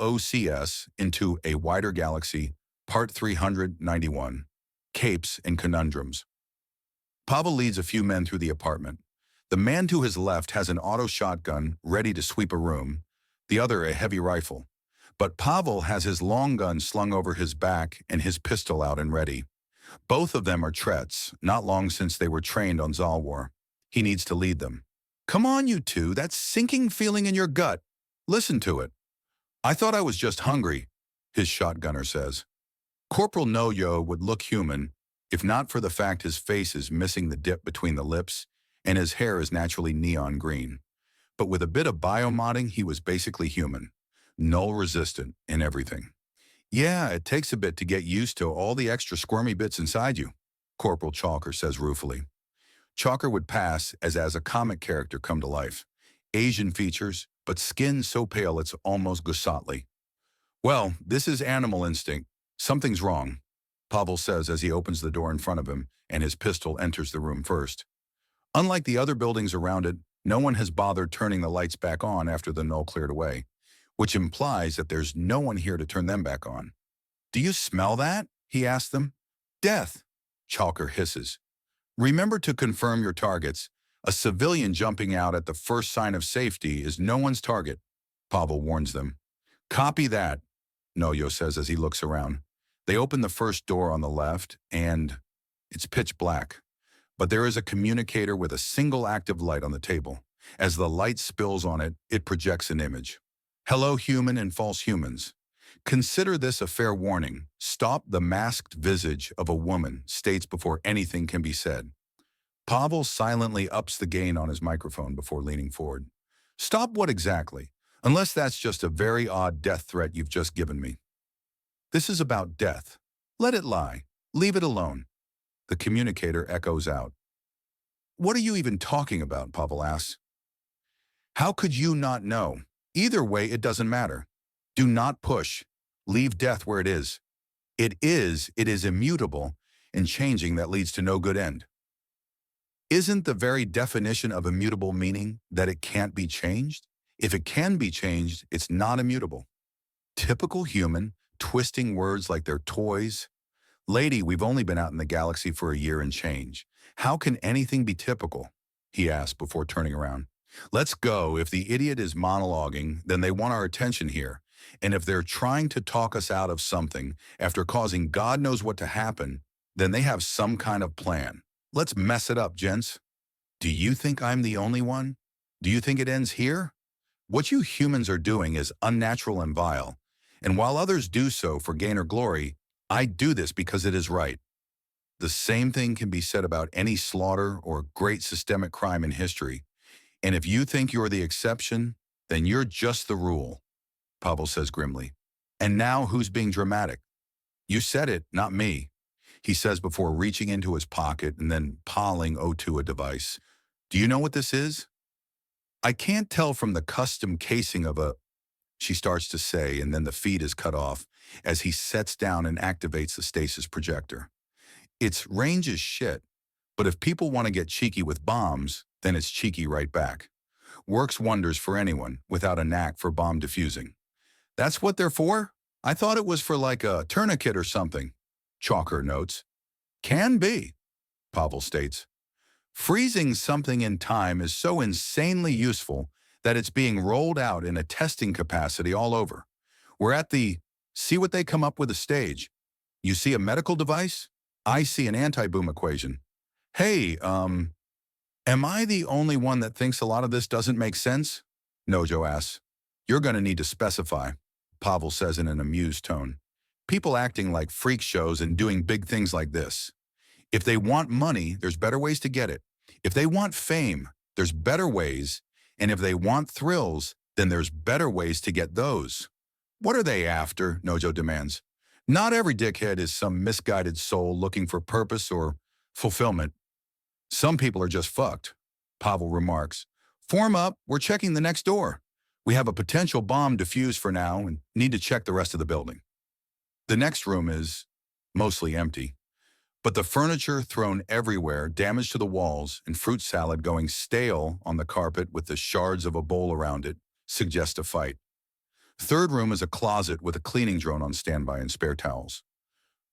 OOCS into a wider galaxy, Part 391, Capes and Conundrums. Pavel leads a few men through the apartment. The man to his left has an auto shotgun ready to sweep a room, the other a heavy rifle. But Pavel has his long gun slung over his back and his pistol out and ready. Both of them are Trets, not long since they were trained on Zalwar. He needs to lead them. Come on, you two, that sinking feeling in your gut. Listen to it. I thought I was just hungry, his shotgunner says. Corporal Noyo would look human, if not for the fact his face is missing the dip between the lips, and his hair is naturally neon green. But with a bit of biomodding, he was basically human, null resistant in everything. Yeah, it takes a bit to get used to all the extra squirmy bits inside you, Corporal Chalker says ruefully. Chalker would pass as a comic character come to life. Asian features, but skin so pale it's almost Gusatli. Well, this is animal instinct. Something's wrong, Pavel says as he opens the door in front of him and his pistol enters the room first. Unlike the other buildings around it, no one has bothered turning the lights back on after the null cleared away, which implies that there's no one here to turn them back on. Do you smell that? He asks them. Death, Chalker hisses. Remember to confirm your targets. A civilian jumping out at the first sign of safety is no one's target, Pavel warns them. Copy that, Noyo says as he looks around. They open the first door on the left, and it's pitch black. But there is a communicator with a single active light on the table. As the light spills on it, it projects an image. Hello, human and false humans. Consider this a fair warning. Stop the masked visage of a woman, states before anything can be said. Pavel silently ups the gain on his microphone before leaning forward. Stop what exactly? Unless that's just a very odd death threat you've just given me. This is about death. Let it lie. Leave it alone. The communicator echoes out. What are you even talking about? Pavel asks. How could you not know? Either way, it doesn't matter. Do not push. Leave death where it is. It is immutable, and changing that leads to no good end. Isn't the very definition of immutable meaning that it can't be changed? If it can be changed, it's not immutable. Typical human, twisting words like they're toys. Lady, we've only been out in the galaxy for a year and change. How can anything be typical? He asked before turning around. Let's go. If the idiot is monologuing, then they want our attention here. And if they're trying to talk us out of something after causing God knows what to happen, then they have some kind of plan. Let's mess it up, gents. Do you think I'm the only one? Do you think it ends here? What you humans are doing is unnatural and vile. And while others do so for gain or glory, I do this because it is right. The same thing can be said about any slaughter or great systemic crime in history. And if you think you're the exception, then you're just the rule, Pavel says grimly. And now who's being dramatic? You said it, not me, he says before reaching into his pocket and then pawing O2 a device. Do you know what this is? I can't tell from the custom casing of a, she starts to say, and then the feed is cut off as he sets down and activates the stasis projector. Its range is shit, but if people want to get cheeky with bombs, then it's cheeky right back. Works wonders for anyone without a knack for bomb defusing. That's what they're for? I thought it was for like a tourniquet or something, Chalker notes. Can be, Pavel states. Freezing something in time is so insanely useful that it's being rolled out in a testing capacity all over. We're at the see what they come up with a stage. You see a medical device? I see an anti-boom equation. Hey, am I the only one that thinks a lot of this doesn't make sense? Nojo asks. You're going to need to specify, Pavel says in an amused tone. People acting like freak shows and doing big things like this. If they want money, there's better ways to get it. If they want fame, there's better ways. And if they want thrills, then there's better ways to get those. What are they after? Nojo demands. Not every dickhead is some misguided soul looking for purpose or fulfillment. Some people are just fucked, Pavel remarks. Form up, we're checking the next door. We have a potential bomb defused for now and need to check the rest of the building. The next room is mostly empty, but the furniture thrown everywhere, damage to the walls, and fruit salad going stale on the carpet with the shards of a bowl around it, suggest a fight. Third room is a closet with a cleaning drone on standby and spare towels.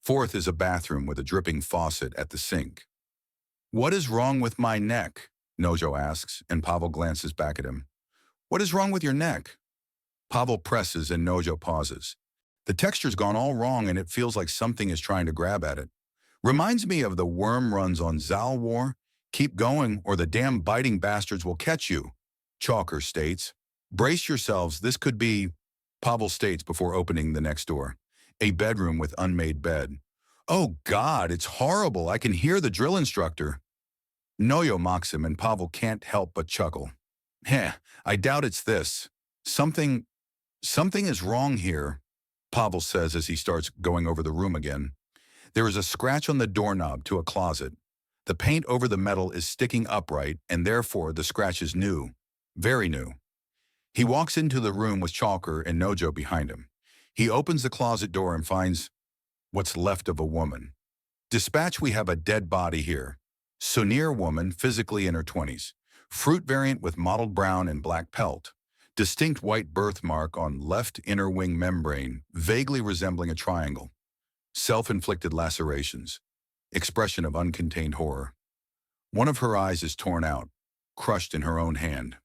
Fourth is a bathroom with a dripping faucet at the sink. What is wrong with my neck? Nojo asks, and Pavel glances back at him. What is wrong with your neck? Pavel presses and Nojo pauses. The texture's gone all wrong and it feels like something is trying to grab at it. Reminds me of the worm runs on Zal War. Keep going or the damn biting bastards will catch you, Chalker states. Brace yourselves, this could be, Pavel states before opening the next door. A bedroom with unmade bed. Oh God, it's horrible, I can hear the drill instructor. Nojo mocks him and Pavel can't help but chuckle. Heh, I doubt it's this. Something is wrong here, Pavel says as he starts going over the room again. There is a scratch on the doorknob to a closet. The paint over the metal is sticking upright, and therefore the scratch is new. Very new. He walks into the room with Chalker and Nojo behind him. He opens the closet door and finds what's left of a woman. Dispatch, we have a dead body here. Sunir woman, physically in her 20s. Fruit variant with mottled brown and black pelt. Distinct white birthmark on left inner wing membrane, vaguely resembling a triangle. Self-inflicted lacerations. Expression of uncontained horror. One of her eyes is torn out, crushed in her own hand.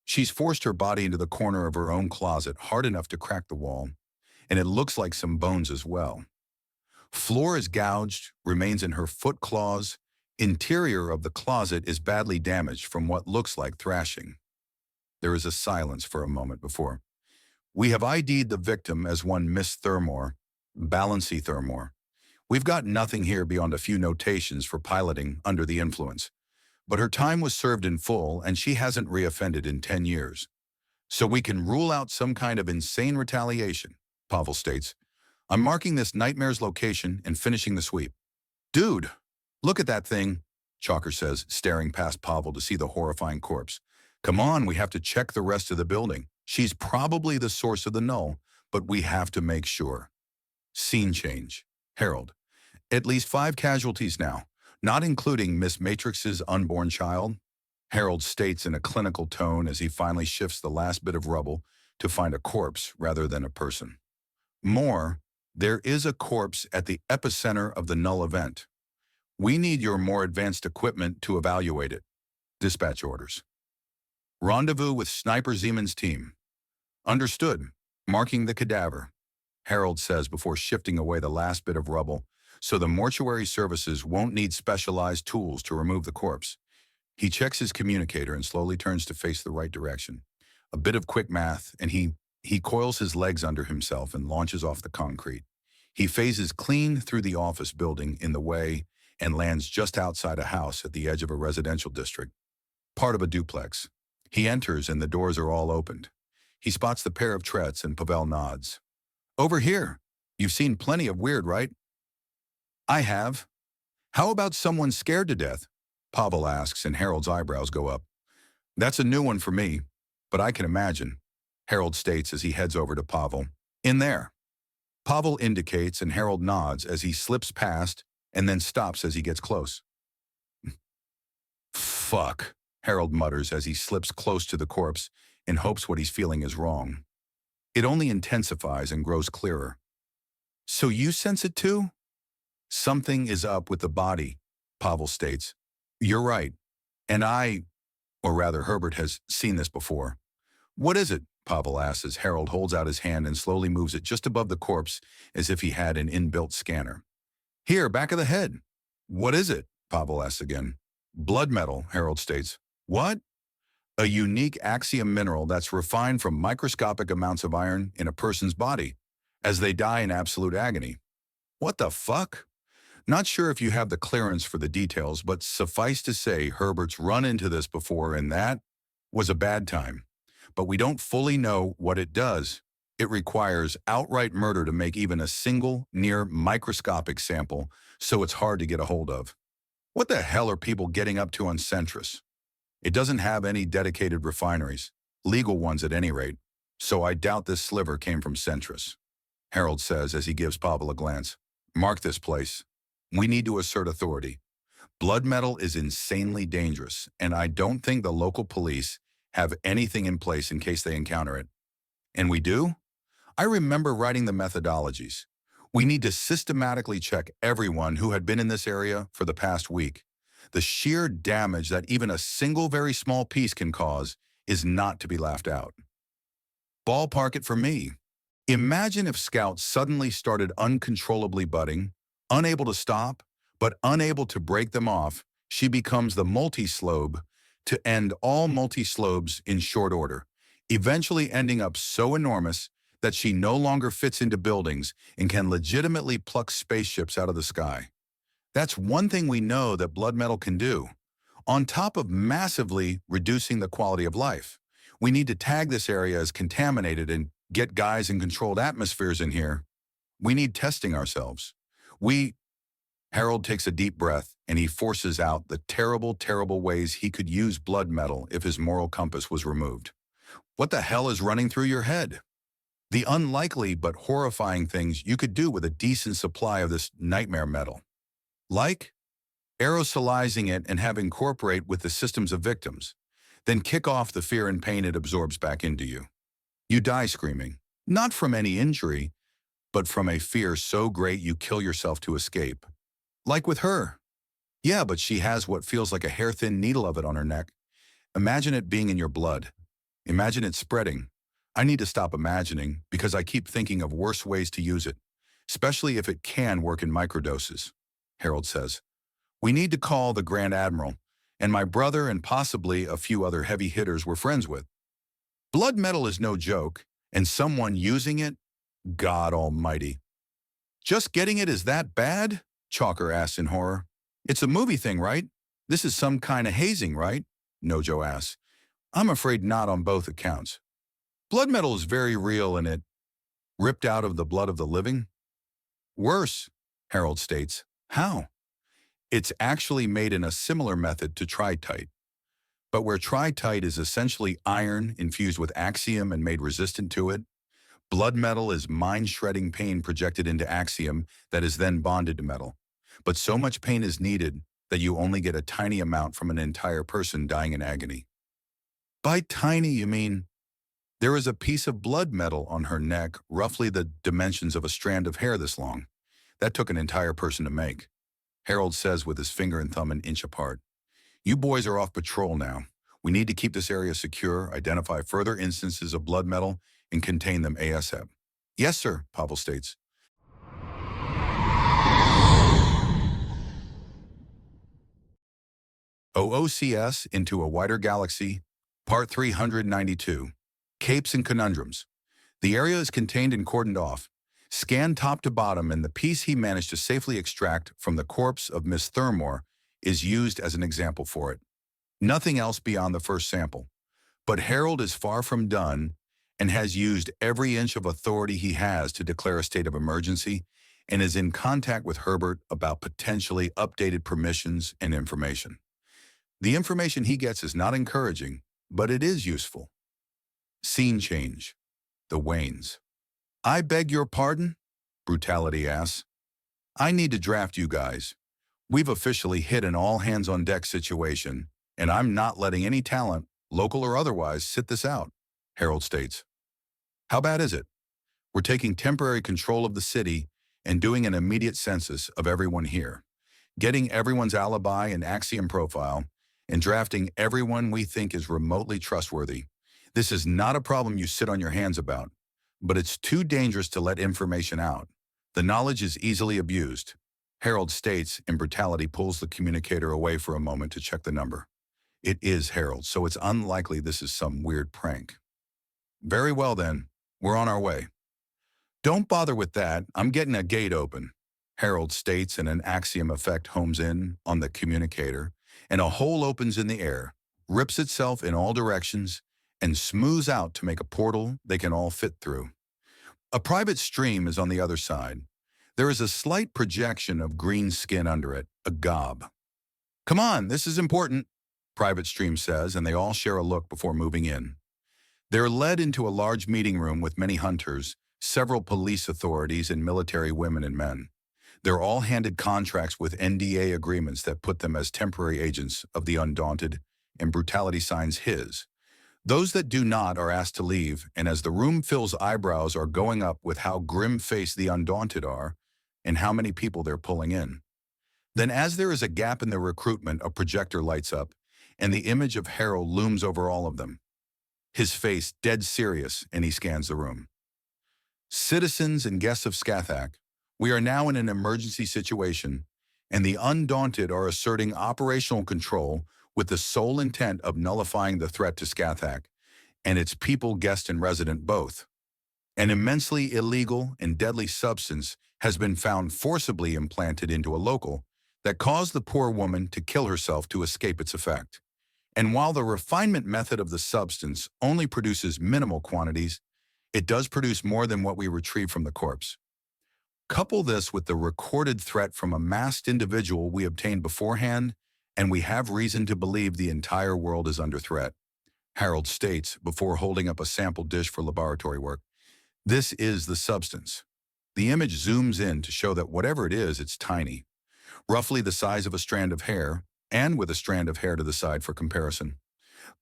She's forced her body into the corner of her own closet, hard enough to crack the wall, and it looks like some bones as well. Floor is gouged, remains in her foot claws. Interior of the closet is badly damaged from what looks like thrashing. There is a silence for a moment before. We have ID'd the victim as one Miss Thurmore, Balancy Thurmore. We've got nothing here beyond a few notations for piloting under the influence. But her time was served in full and she hasn't reoffended in 10 years. So we can rule out some kind of insane retaliation, Pavel states. I'm marking this nightmare's location and finishing the sweep. Dude, look at that thing, Chalker says, staring past Pavel to see the horrifying corpse. Come on, we have to check the rest of the building. She's probably the source of the null, but we have to make sure. Scene change. Harold. At least 5 casualties now, not including Miss Matrix's unborn child. Harold states in a clinical tone as he finally shifts the last bit of rubble to find a corpse rather than a person. More, there is a corpse at the epicenter of the null event. We need your more advanced equipment to evaluate it. Dispatch orders. Rendezvous with Sniper Zeman's team. Understood. Marking the cadaver, Harold says before shifting away the last bit of rubble so the mortuary services won't need specialized tools to remove the corpse. He checks his communicator and slowly turns to face the right direction. A bit of quick math, and he coils his legs under himself and launches off the concrete. He phases clean through the office building in the way and lands just outside a house at the edge of a residential district, part of a duplex. He enters and the doors are all opened. He spots the pair of Tretts and Pavel nods. Over here. You've seen plenty of weird, right? I have. How about someone scared to death? Pavel asks and Harold's eyebrows go up. That's a new one for me, but I can imagine, Harold states as he heads over to Pavel. In there. Pavel indicates and Harold nods as he slips past and then stops as he gets close. Fuck, Harold mutters as he slips close to the corpse and hopes what he's feeling is wrong. It only intensifies and grows clearer. So you sense it too? Something is up with the body, Pavel states. You're right. And or rather Herbert has seen this before. What is it? Pavel asks as Harold holds out his hand and slowly moves it just above the corpse as if he had an inbuilt scanner. Here, back of the head. What is it? Pavel asks again. Blood metal, Harold states. What? A unique axiom mineral that's refined from microscopic amounts of iron in a person's body as they die in absolute agony. What the fuck? Not sure if you have the clearance for the details, but suffice to say Herbert's run into this before and that was a bad time. But we don't fully know what it does. It requires outright murder to make even a single, near microscopic sample, so it's hard to get a hold of. What the hell are people getting up to on Centrus? It doesn't have any dedicated refineries, legal ones at any rate, so I doubt this sliver came from Centrus, Harold says as he gives Pavel a glance. Mark this place. We need to assert authority. Blood metal is insanely dangerous, and I don't think the local police have anything in place in case they encounter it. And we do? I remember writing the methodologies. We need to systematically check everyone who had been in this area for the past week. The sheer damage that even a single very small piece can cause is not to be laughed out. Ballpark it for me. Imagine if Scout suddenly started uncontrollably butting, unable to stop, but unable to break them off. She becomes the multi-slobe to end all multi-slobes in short order, eventually ending up so enormous that she no longer fits into buildings and can legitimately pluck spaceships out of the sky. That's one thing we know that blood metal can do. On top of massively reducing the quality of life, we need to tag this area as contaminated and get guys in controlled atmospheres in here. We need testing ourselves. Harold takes a deep breath and he forces out the terrible, terrible ways he could use blood metal if his moral compass was removed. What the hell is running through your head? The unlikely but horrifying things you could do with a decent supply of this nightmare metal. Like aerosolizing it and have incorporate with the systems of victims. Then kick off the fear and pain it absorbs back into you. You die screaming, not from any injury, but from a fear so great you kill yourself to escape. Like with her. Yeah, but she has what feels like a hair-thin needle of it on her neck. Imagine it being in your blood. Imagine it spreading. I need to stop imagining because I keep thinking of worse ways to use it, especially if it can work in microdoses, Harold says. We need to call the Grand Admiral, and my brother and possibly a few other heavy hitters we're friends with. Blood metal is no joke, and someone using it? God almighty. Just getting it is that bad? Chalker asks in horror. It's a movie thing, right? This is some kind of hazing, right? Nojo asks. I'm afraid not on both accounts. Blood metal is very real and it ripped out of the blood of the living? Worse, Harold states. How? It's actually made in a similar method to tritite. But where tritite is essentially iron infused with axium and made resistant to it, blood metal is mind-shredding pain projected into axium that is then bonded to metal. But so much pain is needed that you only get a tiny amount from an entire person dying in agony. By tiny, you mean there is a piece of blood metal on her neck, roughly the dimensions of a strand of hair this long. That took an entire person to make. Harold says with his finger and thumb an inch apart. You boys are off patrol now. We need to keep this area secure, identify further instances of blood metal, and contain them ASAP. Yes, sir, Pavel states. OOCS into a wider galaxy, Part 392. Capes and Conundrums. The area is contained and cordoned off. Scan top to bottom and the piece he managed to safely extract from the corpse of Miss Thurmore is used as an example for it. Nothing else beyond the first sample. But Harold is far from done and has used every inch of authority he has to declare a state of emergency and is in contact with Herbert about potentially updated permissions and information. The information he gets is not encouraging, but it is useful. Scene change. The Waynes. I beg your pardon? Brutality asks. I need to draft you guys. We've officially hit an all-hands-on-deck situation, and I'm not letting any talent, local or otherwise, sit this out, Harold states. How bad is it? We're taking temporary control of the city and doing an immediate census of everyone here, getting everyone's alibi and axiom profile, and drafting everyone we think is remotely trustworthy. This is not a problem you sit on your hands about, but it's too dangerous to let information out. The knowledge is easily abused. Harold states, and Brutality pulls the communicator away for a moment to check the number. It is Harold, so it's unlikely this is some weird prank. Very well then, we're on our way. Don't bother with that, I'm getting a gate open, Harold states, and an axiom effect homes in on the communicator, and a hole opens in the air, rips itself in all directions, and smooths out to make a portal they can all fit through. A private stream is on the other side. There is a slight projection of green skin under it, a gob. Come on, this is important, Private Stream says, and they all share a look before moving in. They're led into a large meeting room with many hunters, several police authorities, and military women and men. They're all handed contracts with NDA agreements that put them as temporary agents of the Undaunted, and Brutality signs his. Those that do not are asked to leave, and as the room fills, eyebrows are going up with how grim-faced the Undaunted are and how many people they're pulling in. Then as there is a gap in their recruitment, a projector lights up, and the image of Harold looms over all of them. His face dead serious, and he scans the room. Citizens and guests of Scathach, we are now in an emergency situation, and the Undaunted are asserting operational control with the sole intent of nullifying the threat to Scathach and its people, guest and resident both. An immensely illegal and deadly substance has been found forcibly implanted into a local that caused the poor woman to kill herself to escape its effect. And while the refinement method of the substance only produces minimal quantities, it does produce more than what we retrieve from the corpse. Couple this with the recorded threat from a masked individual we obtained beforehand, and we have reason to believe the entire world is under threat. Harold states before holding up a sample dish for laboratory work. This is the substance. The image zooms in to show that whatever it is, it's tiny, roughly the size of a strand of hair, and with a strand of hair to the side for comparison.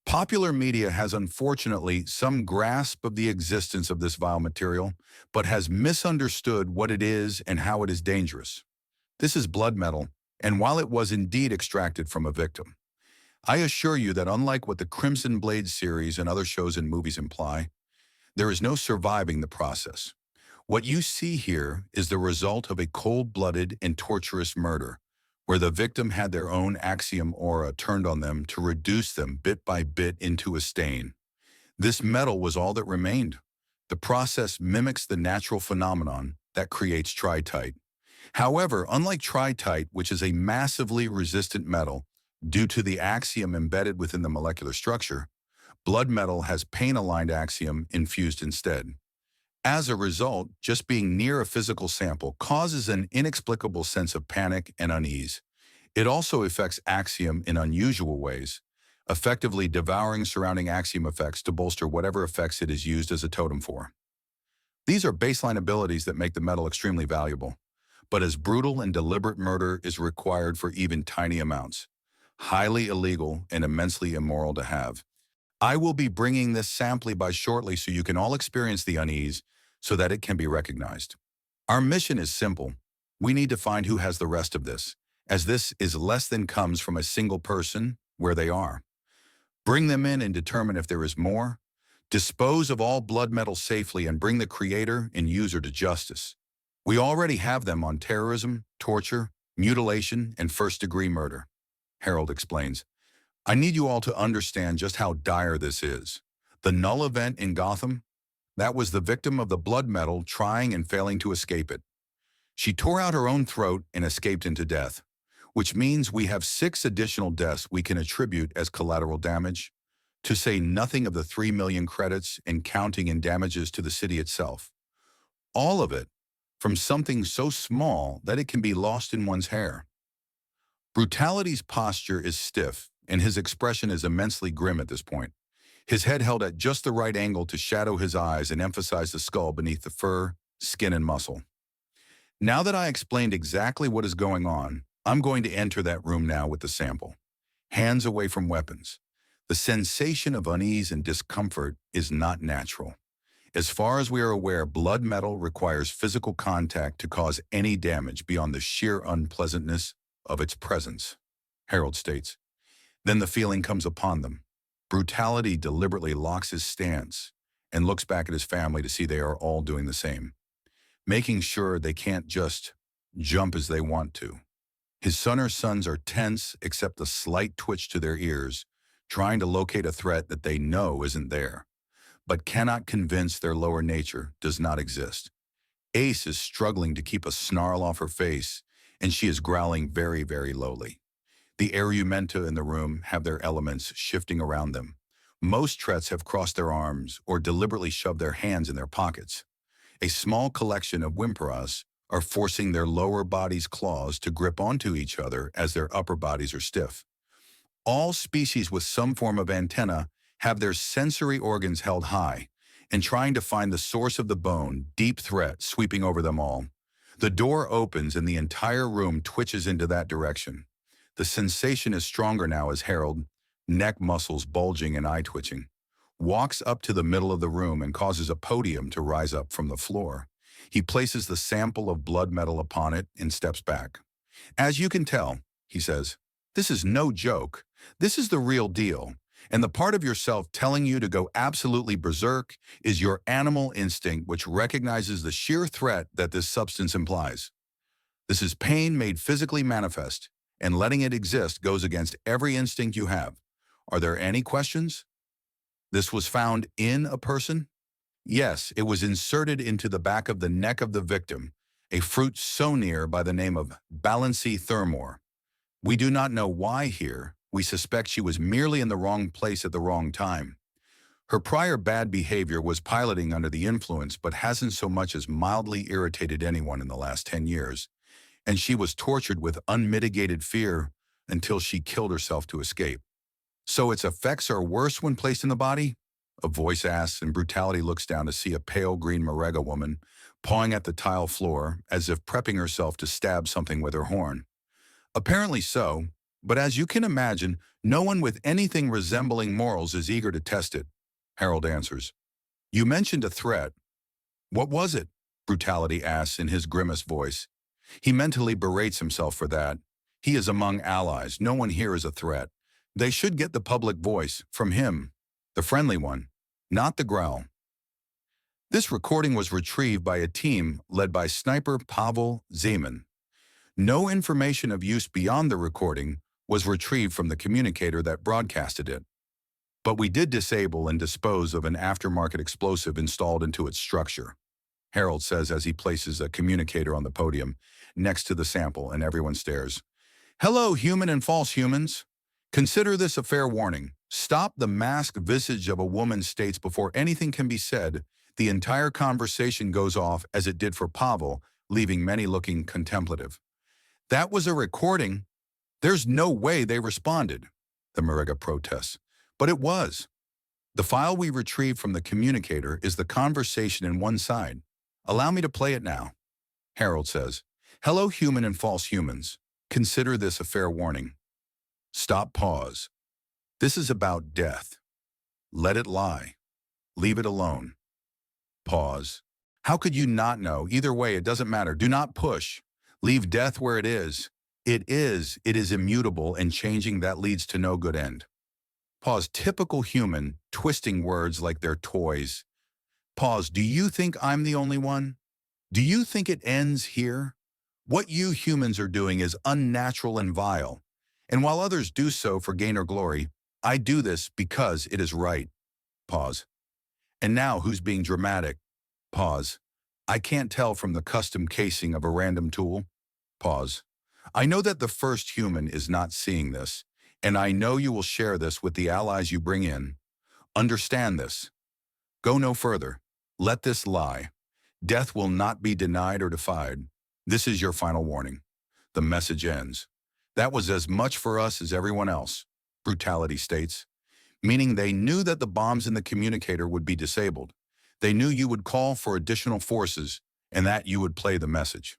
Popular media has unfortunately some grasp of the existence of this vile material, but has misunderstood what it is and how it is dangerous. This is blood metal, and while it was indeed extracted from a victim, I assure you that unlike what the Crimson Blade series and other shows and movies imply, there is no surviving the process. What you see here is the result of a cold-blooded and torturous murder, where the victim had their own axiom aura turned on them to reduce them bit by bit into a stain. This metal was all that remained. The process mimics the natural phenomenon that creates tritite. However, unlike tritite, which is a massively resistant metal due to the axiom embedded within the molecular structure, blood metal has pain-aligned axiom infused instead. As a result, just being near a physical sample causes an inexplicable sense of panic and unease. It also affects axiom in unusual ways, effectively devouring surrounding axiom effects to bolster whatever effects it is used as a totem for. These are baseline abilities that make the metal extremely valuable, but as brutal and deliberate murder is required for even tiny amounts. Highly illegal and immensely immoral to have. I will be bringing this sampling by shortly so you can all experience the unease so that it can be recognized. Our mission is simple. We need to find who has the rest of this, as this is less than comes from a single person where they are. Bring them in and determine if there is more. Dispose of all blood metal safely and bring the creator and user to justice. We already have them on terrorism, torture, mutilation, and first-degree murder. Harold explains. I need you all to understand just how dire this is. The null event in Gotham, that was the victim of the blood metal trying and failing to escape it. She tore out her own throat and escaped into death, which means we have 6 additional deaths we can attribute as collateral damage, to say nothing of the 3 million credits and counting in damages to the city itself. All of it from something so small that it can be lost in one's hair. Brutality's posture is stiff, and his expression is immensely grim at this point, his head held at just the right angle to shadow his eyes and emphasize the skull beneath the fur, skin, and muscle. Now that I explained exactly what is going on, I'm going to enter that room now with the sample. Hands away from weapons. The sensation of unease and discomfort is not natural. As far as we are aware, blood metal requires physical contact to cause any damage beyond the sheer unpleasantness of its presence, Harold states. Then the feeling comes upon them. Brutality deliberately locks his stance and looks back at his family to see they are all doing the same, making sure they can't just jump as they want to. His son or sons are tense except a slight twitch to their ears, trying to locate a threat that they know isn't there, but cannot convince their lower nature does not exist. Ace is struggling to keep a snarl off her face, and she is growling very, very lowly. The Arumenta in the room have their elements shifting around them. Most Trets have crossed their arms or deliberately shoved their hands in their pockets. A small collection of Whimperas are forcing their lower bodies' claws to grip onto each other as their upper bodies are stiff. All species with some form of antenna have their sensory organs held high, and trying to find the source of the bone, deep threat sweeping over them all. The door opens and the entire room twitches into that direction. The sensation is stronger now as Harold, neck muscles bulging and eye twitching, walks up to the middle of the room and causes a podium to rise up from the floor. He places the sample of blood metal upon it and steps back. As you can tell, he says, this is no joke. This is the real deal. And the part of yourself telling you to go absolutely berserk is your animal instinct, which recognizes the sheer threat that this substance implies. This is pain made physically manifest, and letting it exist goes against every instinct you have. Are there any questions? This was found in a person? Yes, it was inserted into the back of the neck of the victim, a fruit so near by the name of Balancy Thermore. We do not know why here. We suspect she was merely in the wrong place at the wrong time. Her prior bad behavior was piloting under the influence, but hasn't so much as mildly irritated anyone in the last 10 years. And she was tortured with unmitigated fear until she killed herself to escape. So its effects are worse when placed in the body? A voice asks, and Brutality looks down to see a pale green Morega woman pawing at the tile floor as if prepping herself to stab something with her horn. Apparently so, but as you can imagine, no one with anything resembling morals is eager to test it. Harold answers. You mentioned a threat. What was it? Brutality asks in his grimmest voice. He mentally berates himself for that. He is among allies. No one here is a threat. They should get the public voice from him, the friendly one, not the growl. This recording was retrieved by a team led by sniper Pavel Zeman. No information of use beyond the recording was retrieved from the communicator that broadcasted it. But we did disable and dispose of an aftermarket explosive installed into its structure, Harold says as he places a communicator on the podium next to the sample, and everyone stares. Hello, human and false humans. Consider this a fair warning. Stop the masked visage of a woman states before anything can be said. The entire conversation goes off as it did for Pavel, leaving many looking contemplative. That was a recording. There's no way they responded, the Morega protests. But it was. The file we retrieved from the communicator is the conversation in one side. Allow me to play it now. Harold says, Hello, human and false humans. Consider this a fair warning. Stop, pause. This is about death. Let it lie. Leave it alone. Pause. How could you not know? Either way, it doesn't matter. Do not push. Leave death where it is. It is immutable, and changing that leads to no good end. Pause. Typical human, twisting words like they're toys. Pause. Do you think I'm the only one? Do you think it ends here? What you humans are doing is unnatural and vile. And while others do so for gain or glory, I do this because it is right. Pause. And now who's being dramatic? Pause. I can't tell from the custom casing of a random tool. Pause. I know that the first human is not seeing this, and I know you will share this with the allies you bring in. Understand this. Go no further. Let this lie. Death will not be denied or defied. This is your final warning. The message ends. That was as much for us as everyone else, Brutality states, meaning they knew that the bombs in the communicator would be disabled. They knew you would call for additional forces and that you would play the message.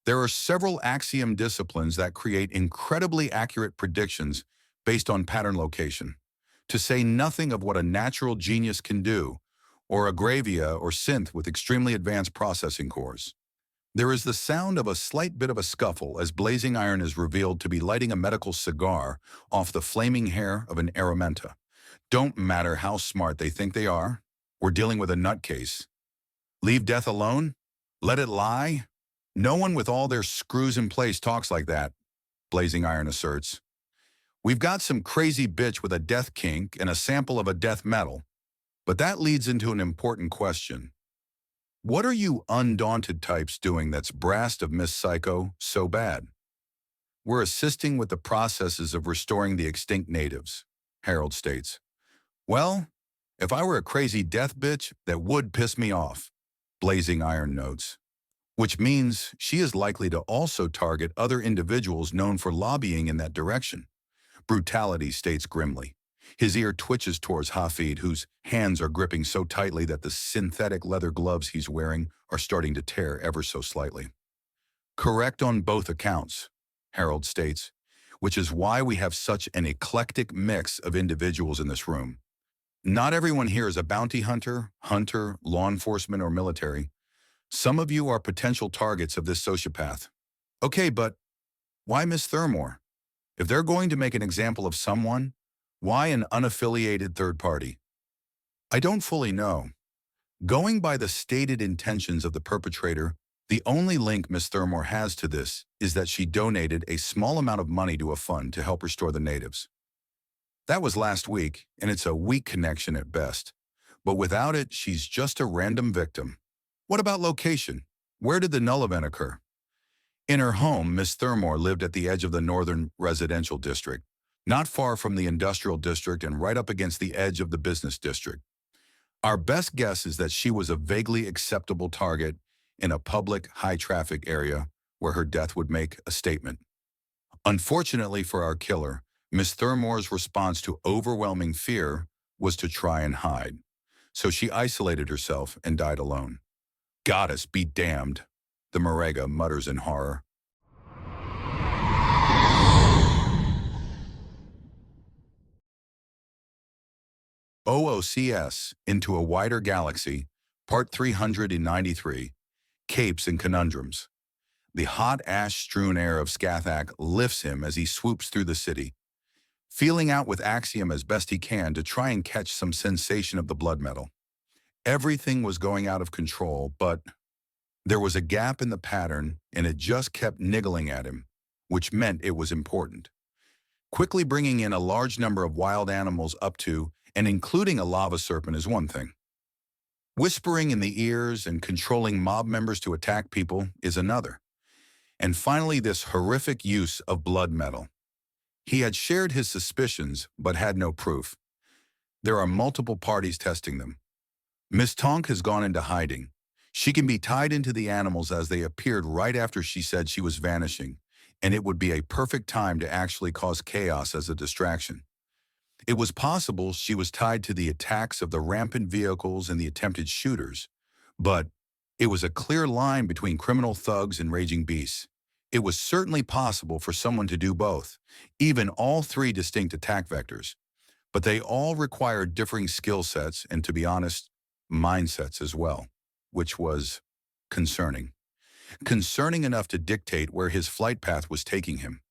There are several axiom disciplines that create incredibly accurate predictions based on pattern location, to say nothing of what a natural genius can do, or a Gravia or synth with extremely advanced processing cores. There is the sound of a slight bit of a scuffle as Blazing Iron is revealed to be lighting a medical cigar off the flaming hair of an Aramenta. Don't matter how smart they think they are, we're dealing with a nutcase. Leave death alone? Let it lie? No one with all their screws in place talks like that, Blazing Iron asserts. We've got some crazy bitch with a death kink and a sample of a death metal. But that leads into an important question. What are you Undaunted types doing that's brast of Miss Psycho so bad? We're assisting with the processes of restoring the extinct natives, Harold states. Well, if I were a crazy death bitch, that would piss me off, Blazing Iron notes. Which means she is likely to also target other individuals known for lobbying in that direction, Brutality states grimly. His ear twitches towards Hafid, whose hands are gripping so tightly that the synthetic leather gloves he's wearing are starting to tear ever so slightly. Correct on both accounts, Harold states, which is why we have such an eclectic mix of individuals in this room. Not everyone here is a bounty hunter, law enforcement, or military. Some of you are potential targets of this sociopath. Okay, but why Miss Thurmore? If they're going to make an example of someone, why an unaffiliated third party? I don't fully know. Going by the stated intentions of the perpetrator, the only link Miss Thurmore has to this is that she donated a small amount of money to a fund to help restore the natives. That was last week, and it's a weak connection at best. But without it, she's just a random victim. What about location? Where did the null event occur? In her home, Miss Thurmore lived at the edge of the northern residential district, not far from the industrial district and right up against the edge of the business district. Our best guess is that she was a vaguely acceptable target in a public, high-traffic area where her death would make a statement. Unfortunately for our killer, Miss Thurmore's response to overwhelming fear was to try and hide. So she isolated herself and died alone. Goddess be damned, the Morega mutters in horror. OOCS, Into a Wider Galaxy, Part 393, Capes and Conundrums. The hot ash-strewn air of Scathach lifts him as he swoops through the city, feeling out with Axiom as best he can to try and catch some sensation of the blood metal. Everything was going out of control, but there was a gap in the pattern, and it just kept niggling at him, which meant it was important. Quickly bringing in a large number of wild animals up to and including a lava serpent is one thing. Whispering in the ears and controlling mob members to attack people is another. And finally, this horrific use of blood metal. He had shared his suspicions, but had no proof. There are multiple parties testing them. Miss Tonk has gone into hiding. She can be tied into the animals as they appeared right after she said she was vanishing, and it would be a perfect time to actually cause chaos as a distraction. It was possible she was tied to the attacks of the rampant vehicles and the attempted shooters, but it was a clear line between criminal thugs and raging beasts. It was certainly possible for someone to do both, even all three distinct attack vectors. But they all required differing skill sets and, to be honest, mindsets as well, which was concerning. Concerning enough to dictate where his flight path was taking him.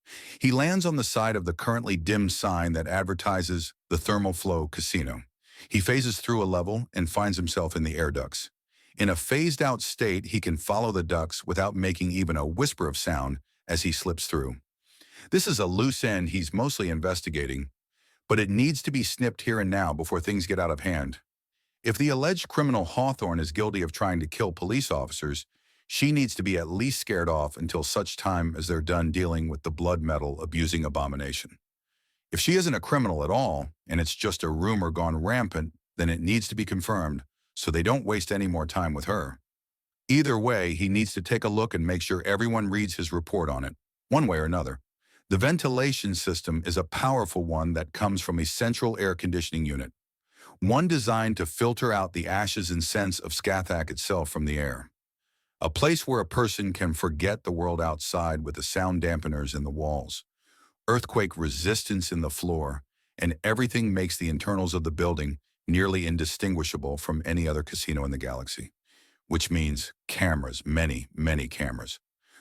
He lands on the side of the currently dim sign that advertises the Thermal Flow Casino. He phases through a level and finds himself in the air ducts. In a phased-out state, he can follow the ducts without making even a whisper of sound as he slips through. This is a loose end he's mostly investigating, but it needs to be snipped here and now before things get out of hand. If the alleged criminal Hawthorne is guilty of trying to kill police officers, she needs to be at least scared off until such time as they're done dealing with the blood metal abusing abomination. If she isn't a criminal at all, and it's just a rumor gone rampant, then it needs to be confirmed, so they don't waste any more time with her. Either way, he needs to take a look and make sure everyone reads his report on it, one way or another. The ventilation system is a powerful one that comes from a central air conditioning unit, one designed to filter out the ashes and scents of Scathach itself from the air. A place where a person can forget the world outside with the sound dampeners in the walls, earthquake resistance in the floor, and everything makes the internals of the building nearly indistinguishable from any other casino in the galaxy, which means cameras, many, many cameras,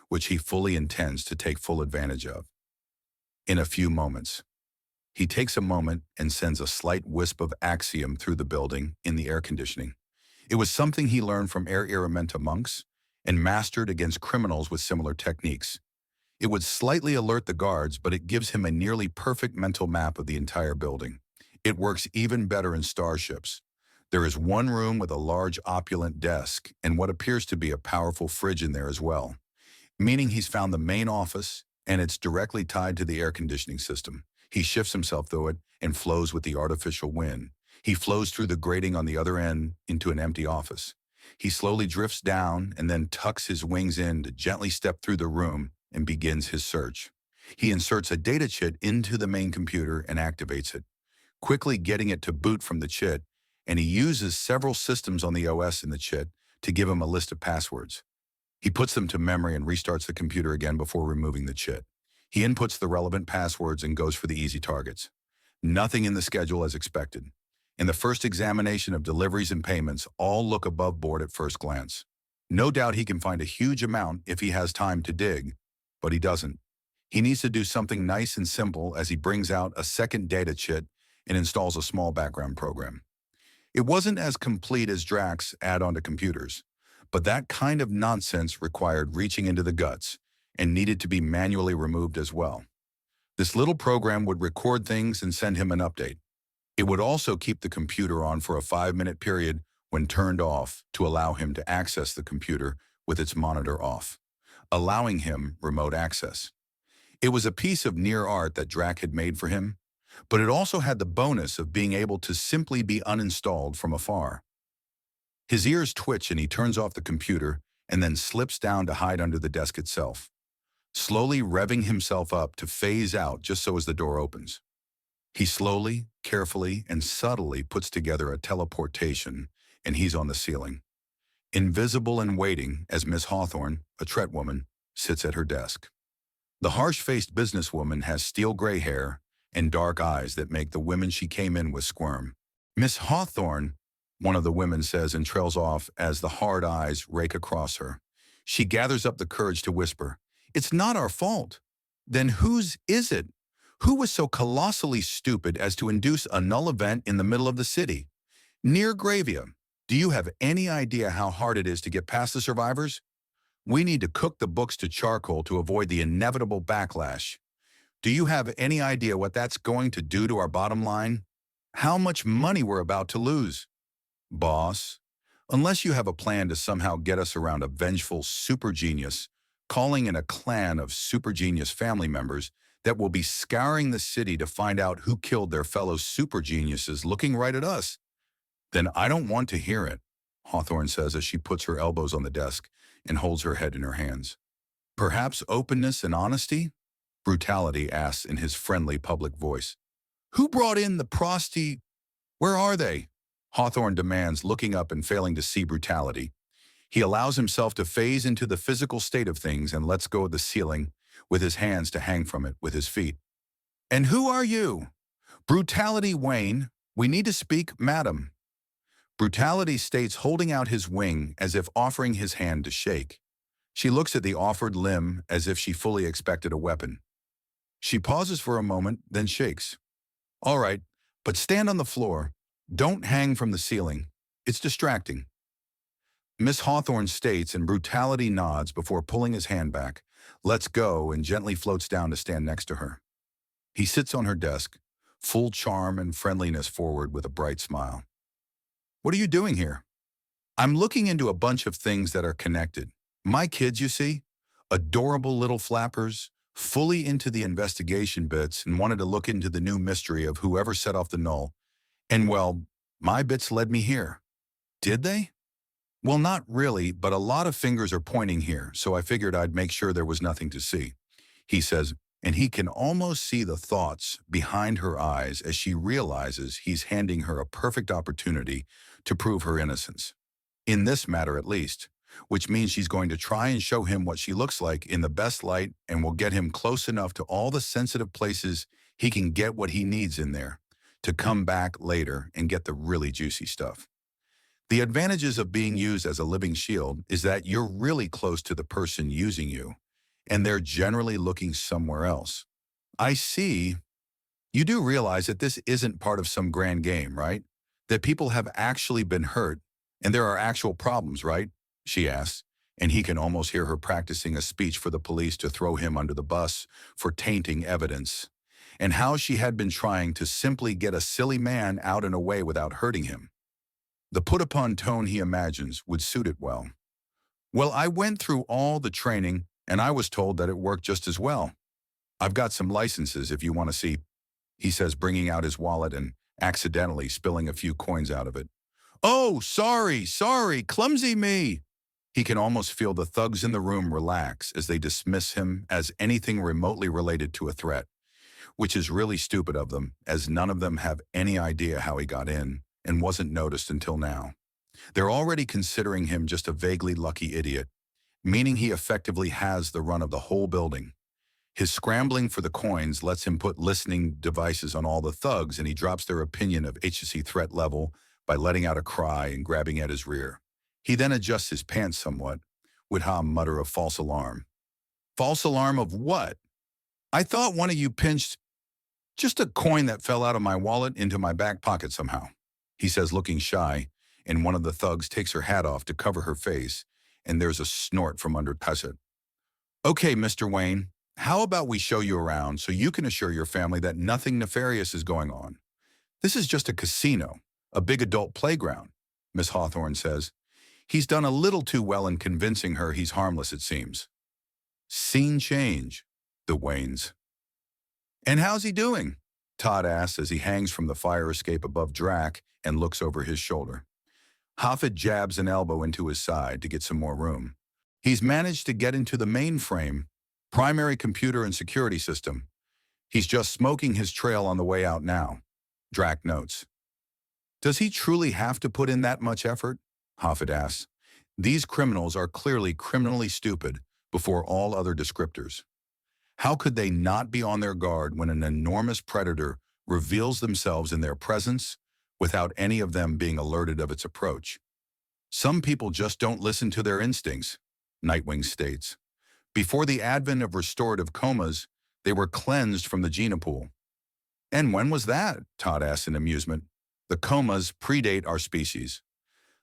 which he fully intends to take full advantage of. In a few moments, he takes a moment and sends a slight wisp of Axiom through the building in the air conditioning. It was something he learned from Air Iramenta monks and mastered against criminals with similar techniques. It would slightly alert the guards, but it gives him a nearly perfect mental map of the entire building. It works even better in starships. There is one room with a large opulent desk and what appears to be a powerful fridge in there as well, meaning he's found the main office and it's directly tied to the air conditioning system. He shifts himself through it and flows with the artificial wind. He flows through the grating on the other end into an empty office. He slowly drifts down and then tucks his wings in to gently step through the room and begins his search. He inserts a data chit into the main computer and activates it, quickly getting it to boot from the chit, and he uses several systems on the OS in the chit to give him a list of passwords. He puts them to memory and restarts the computer again before removing the chit. He inputs the relevant passwords and goes for the easy targets. Nothing in the schedule as expected. In the first examination of deliveries and payments, all look above board at first glance. No doubt he can find a huge amount if he has time to dig, but he doesn't. He needs to do something nice and simple as he brings out a second data chit and installs a small background program. It wasn't as complete as Drax add-on to computers, but that kind of nonsense required reaching into the guts and needed to be manually removed as well. This little program would record things and send him an update. It would also keep the computer on for a 5-minute period when turned off to allow him to access the computer with its monitor off, allowing him remote access. It was a piece of near art that Drac had made for him, but it also had the bonus of being able to simply be uninstalled from afar. His ears twitch and he turns off the computer and then slips down to hide under the desk itself, slowly revving himself up to phase out just so as the door opens. He slowly, carefully, and subtly puts together a teleportation, and he's on the ceiling, invisible and waiting as Miss Hawthorne, a Tret woman, sits at her desk. The harsh-faced businesswoman has steel gray hair and dark eyes that make the women she came in with squirm. "Miss Hawthorne," one of the women says and trails off as the hard eyes rake across her. She gathers up the courage to whisper, "It's not our fault." "Then whose is it? Who was so colossally stupid as to induce a null event in the middle of the city? Near Gravia, do you have any idea how hard it is to get past the survivors? We need to cook the books to charcoal to avoid the inevitable backlash. Do you have any idea what that's going to do to our bottom line? How much money we're about to lose?" "Boss, unless you have a plan to somehow get us around a vengeful super genius, calling in a clan of super genius family members that will be scouring the city to find out who killed their fellow super geniuses looking right at us, then I don't want to hear it," Hawthorne says as she puts her elbows on the desk and holds her head in her hands. "Perhaps openness and honesty?" Brutality asks in his friendly public voice. "Who brought in the prosty? Where are they?" Hawthorne demands, looking up and failing to see Brutality. He allows himself to phase into the physical state of things and lets go of the ceiling with his hands to hang from it with his feet. "And who are you?" "Brutality Wayne. We need to speak, madam." Brutality states, holding out his wing as if offering his hand to shake. She looks at the offered limb as if she fully expected a weapon. She pauses for a moment, then shakes. "All right, but stand on the floor. Don't hang from the ceiling. It's distracting." Miss Hawthorne states, and Brutality nods before pulling his hand back, lets go, and gently floats down to stand next to her. He sits on her desk, full charm and friendliness forward with a bright smile. "What are you doing here?" "I'm looking into a bunch of things that are connected. My kids, you see, adorable little flappers, fully into the investigation bits and wanted to look into the new mystery of whoever set off the null. And well, my bits led me here." "Did they?" "Well, not really, but a lot of fingers are pointing here, so I figured I'd make sure there was nothing to see," he says, and he can almost see the thoughts behind her eyes as she realizes he's handing her a perfect opportunity to prove her innocence. In this matter, at least, which means she's going to try and show him what she looks like in the best light and will get him close enough to all the sensitive places he can get what he needs in there to come back later and get the really juicy stuff. The advantages of being used as a living shield is that you're really close to the person using you, and they're generally looking somewhere else. "I see. You do realize that this isn't part of some grand game, right? That people have actually been hurt, and there are actual problems, right?" she asks, and he can almost hear her practicing a speech for the police to throw him under the bus for tainting evidence, and how she had been trying to simply get a silly man out and away without hurting him. The put-upon tone he imagines would suit it well. "Well, I went through all the training, and I was told that it worked just as well. I've got some licenses if you want to see," he says, bringing out his wallet and accidentally spilling a few coins out of it. "Oh, sorry, clumsy me." He can almost feel the thugs in the room relax as they dismiss him as anything remotely related to a threat, which is really stupid of them, as none of them have any idea how he got in and wasn't noticed until now. They're already considering him just a vaguely lucky idiot, meaning he effectively has the run of the whole building. His scrambling for the coins lets him put listening devices on all the thugs, and he drops their opinion of HFY threat level by letting out a cry and grabbing at his rear. He then adjusts his pants somewhat, with Ham mutter a false alarm. False alarm of what? I thought one of you pinched just a coin that fell out of my wallet into my back pocket somehow, he says, looking shy, and one of the thugs takes her hat off to cover her face, and there's a snort from under it. Okay, Mr. Wayne, how about we show you around so you can assure your family that nothing nefarious is going on? This is just a casino, a big adult playground, Miss Hawthorne says. He's done a little too well in convincing her he's harmless, it seems. Scene change, the Waynes. And how's he doing? Todd asks as he hangs from the fire escape above Drac and looks over his shoulder. Hafid jabs an elbow into his side to get some more room. He's managed to get into the mainframe, primary computer and security system. He's just smoking his trail on the way out now, Drac notes. Does he truly have to put in that much effort? Hafid asks. These criminals are clearly criminally stupid before all other descriptors. How could they not be on their guard when an enormous predator reveals themselves in their presence without any of them being alerted of its approach? Some people just don't listen to their instincts, Nightwing states. Before the advent of restorative comas, they were cleansed from the genopool. And when was that? Todd asks in amusement. The comas predate our species.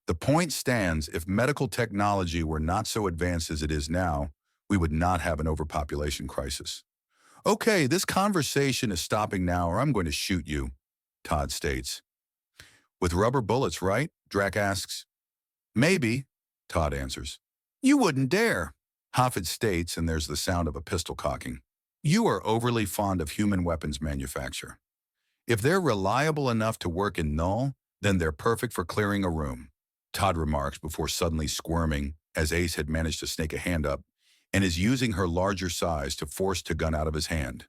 The point stands, if medical technology were not so advanced as it is now, we would not have an overpopulation crisis. Okay, this conversation is stopping now or I'm going to shoot you, Todd states. With rubber bullets, right? Drac asks. Maybe, Todd answers. You wouldn't dare, Hafid states, and there's the sound of a pistol cocking. You are overly fond of human weapons manufacture. If they're reliable enough to work in null, then they're perfect for clearing a room, Todd remarks before suddenly squirming as Ace had managed to snake a hand up and is using her larger size to force the gun out of his hand.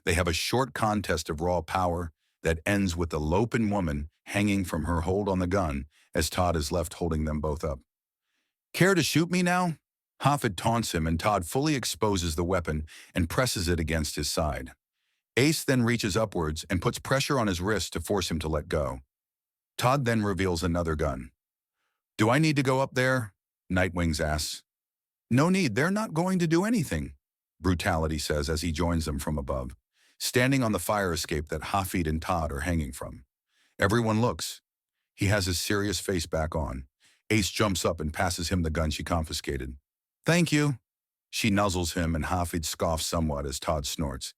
They have a short contest of raw power that ends with the loping woman hanging from her hold on the gun as Todd is left holding them both up. Care to shoot me now? Hafid taunts him and Todd fully exposes the weapon and presses it against his side. Ace then reaches upwards and puts pressure on his wrist to force him to let go. Todd then reveals another gun. Do I need to go up there? Nightwings asks. No need, they're not going to do anything, Brutality says as he joins them from above, standing on the fire escape that Hafid and Todd are hanging from. Everyone looks. He has his serious face back on. Ace jumps up and passes him the gun she confiscated. Thank you. She nuzzles him and Hafid scoffs somewhat as Todd snorts.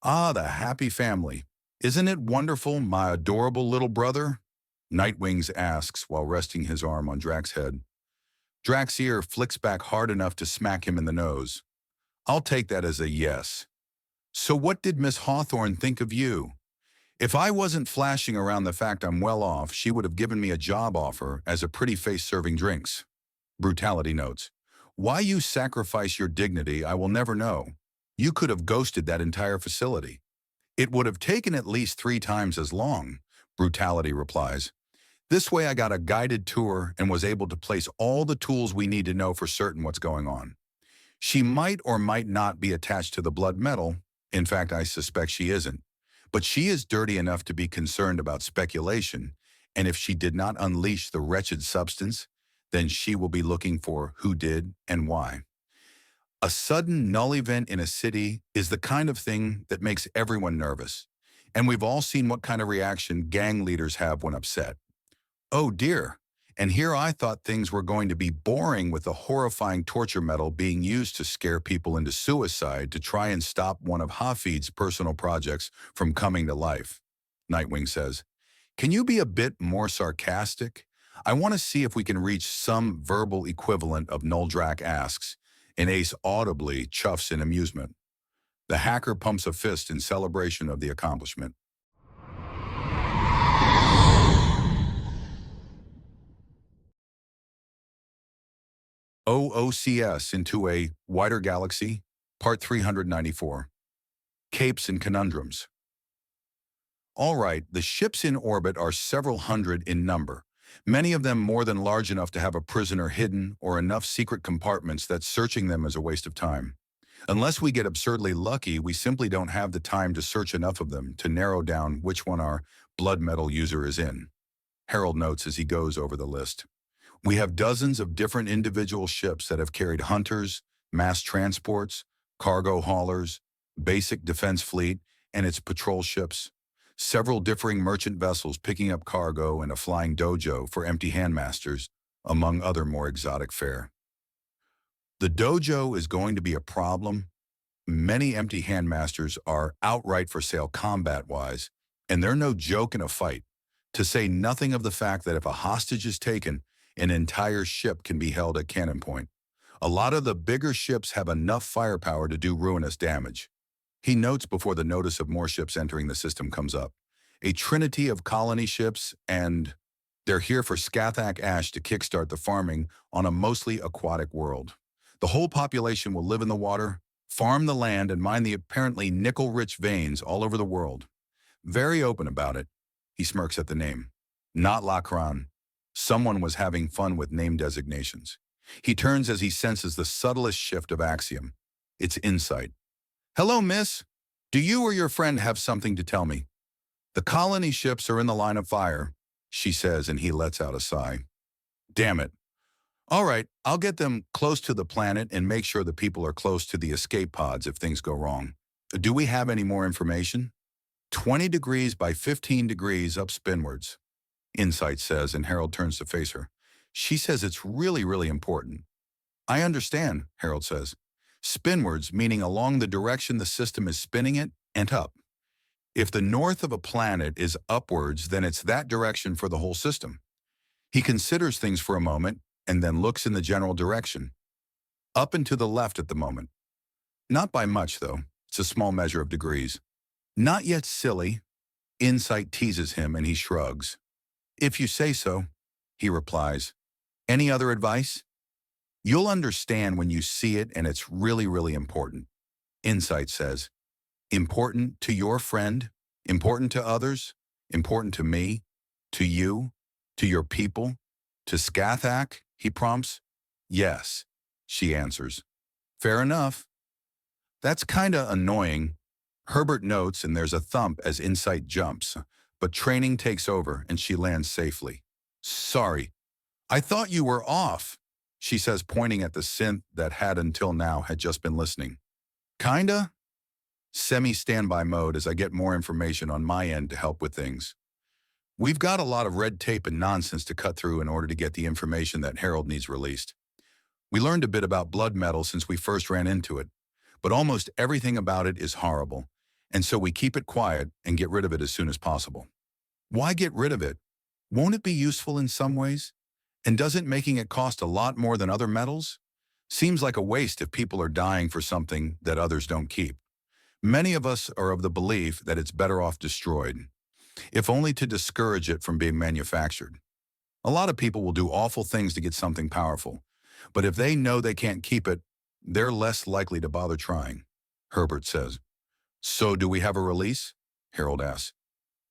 Ah, the happy family. Isn't it wonderful, my adorable little brother? Nightwings asks while resting his arm on Drac's head. Drac's ear flicks back hard enough to smack him in the nose. I'll take that as a yes. So what did Miss Hawthorne think of you? If I wasn't flashing around the fact I'm well off, she would have given me a job offer as a pretty face serving drinks. Brutality notes. Why you sacrifice your dignity, I will never know. You could have ghosted that entire facility. It would have taken at least 3 times as long, Brutality replies. This way I got a guided tour and was able to place all the tools we need to know for certain what's going on. She might or might not be attached to the blood metal. In fact, I suspect she isn't. But she is dirty enough to be concerned about speculation, and if she did not unleash the wretched substance, then she will be looking for who did and why. A sudden null event in a city is the kind of thing that makes everyone nervous, and we've all seen what kind of reaction gang leaders have when upset. Oh dear, and here I thought things were going to be boring with the horrifying torture metal being used to scare people into suicide to try and stop one of Hafid's personal projects from coming to life, Nightwing says. Can you be a bit more sarcastic? I want to see if we can reach some verbal equivalent of Null Drac asks, and Ace audibly chuffs in amusement. The hacker pumps a fist in celebration of the accomplishment. OOCS into a wider galaxy, Part 394. Capes and Conundrums. All right, the ships in orbit are several hundred in number, many of them more than large enough to have a prisoner hidden or enough secret compartments that searching them is a waste of time. Unless we get absurdly lucky, we simply don't have the time to search enough of them to narrow down which one our blood metal user is in. Harold notes as he goes over the list. We have dozens of different individual ships that have carried hunters, mass transports, cargo haulers, basic defense fleet, and its patrol ships. Several differing merchant vessels picking up cargo and a flying dojo for empty handmasters, among other more exotic fare. The dojo is going to be a problem. Many empty handmasters are outright for sale combat-wise, and they're no joke in a fight, to say nothing of the fact that if a hostage is taken, an entire ship can be held at cannon point. A lot of the bigger ships have enough firepower to do ruinous damage. He notes before the notice of more ships entering the system comes up. A trinity of colony ships, and they're here for Scathach Ash to kickstart the farming on a mostly aquatic world. The whole population will live in the water, farm the land, and mine the apparently nickel-rich veins all over the world. Very open about it. He smirks at the name. Not Lacran. Someone was having fun with name designations. He turns as he senses the subtlest shift of axiom. It's insight. Hello, miss. Do you or your friend have something to tell me? The colony ships are in the line of fire, she says, and he lets out a sigh. Damn it. All right, I'll get them close to the planet and make sure the people are close to the escape pods if things go wrong. Do we have any more information? 20 degrees by 15 degrees up spinwards, Insight says, and Harold turns to face her. She says it's really, really important. I understand, Harold says. Spinwards, meaning along the direction the system is spinning it, and up. If the north of a planet is upwards, then it's that direction for the whole system. He considers things for a moment, and then looks in the general direction. Up and to the left at the moment. Not by much, though. It's a small measure of degrees. Not yet, silly. Insight teases him, and he shrugs. If you say so, he replies. Any other advice? You'll understand when you see it, and it's really, really important. Insight says. Important to your friend? Important to others? Important to me? To you? To your people? To Scathach? He prompts. Yes, she answers. Fair enough. That's kinda annoying. Herbert notes, and there's a thump as Insight jumps, but training takes over and she lands safely. Sorry, I thought you were off, she says, pointing at the synth that until now had just been listening. Kinda? Semi-standby mode as I get more information on my end to help with things. We've got a lot of red tape and nonsense to cut through in order to get the information that Harold needs released. We learned a bit about blood metal since we first ran into it, but almost everything about it is horrible, and so we keep it quiet and get rid of it as soon as possible. Why get rid of it? Won't it be useful in some ways? And doesn't making it cost a lot more than other metals? Seems like a waste if people are dying for something that others don't keep. Many of us are of the belief that it's better off destroyed, if only to discourage it from being manufactured. A lot of people will do awful things to get something powerful, but if they know they can't keep it, they're less likely to bother trying, Herbert says. So do we have a release? Harold asks.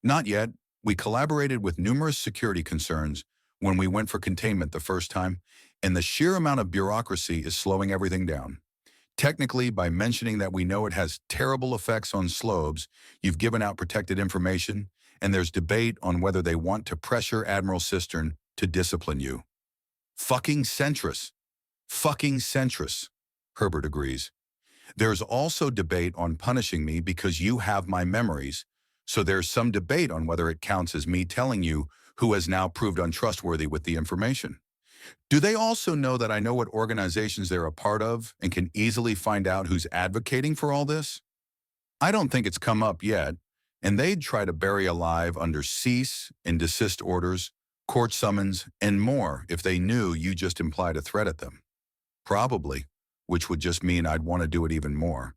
Not yet. We collaborated with numerous security concerns when we went for containment the first time, and the sheer amount of bureaucracy is slowing everything down. Technically, by mentioning that we know it has terrible effects on slobes, you've given out protected information, and there's debate on whether they want to pressure Admiral Cistern to discipline you. Fucking centrist. Fucking centrist, Herbert agrees. There's also debate on punishing me because you have my memories, so there's some debate on whether it counts as me telling you who has now proved untrustworthy with the information. Do they also know that I know what organizations they're a part of and can easily find out who's advocating for all this? I don't think it's come up yet, and they'd try to bury alive under cease and desist orders, court summons, and more if they knew you just implied a threat at them. Probably, which would just mean I'd want to do it even more,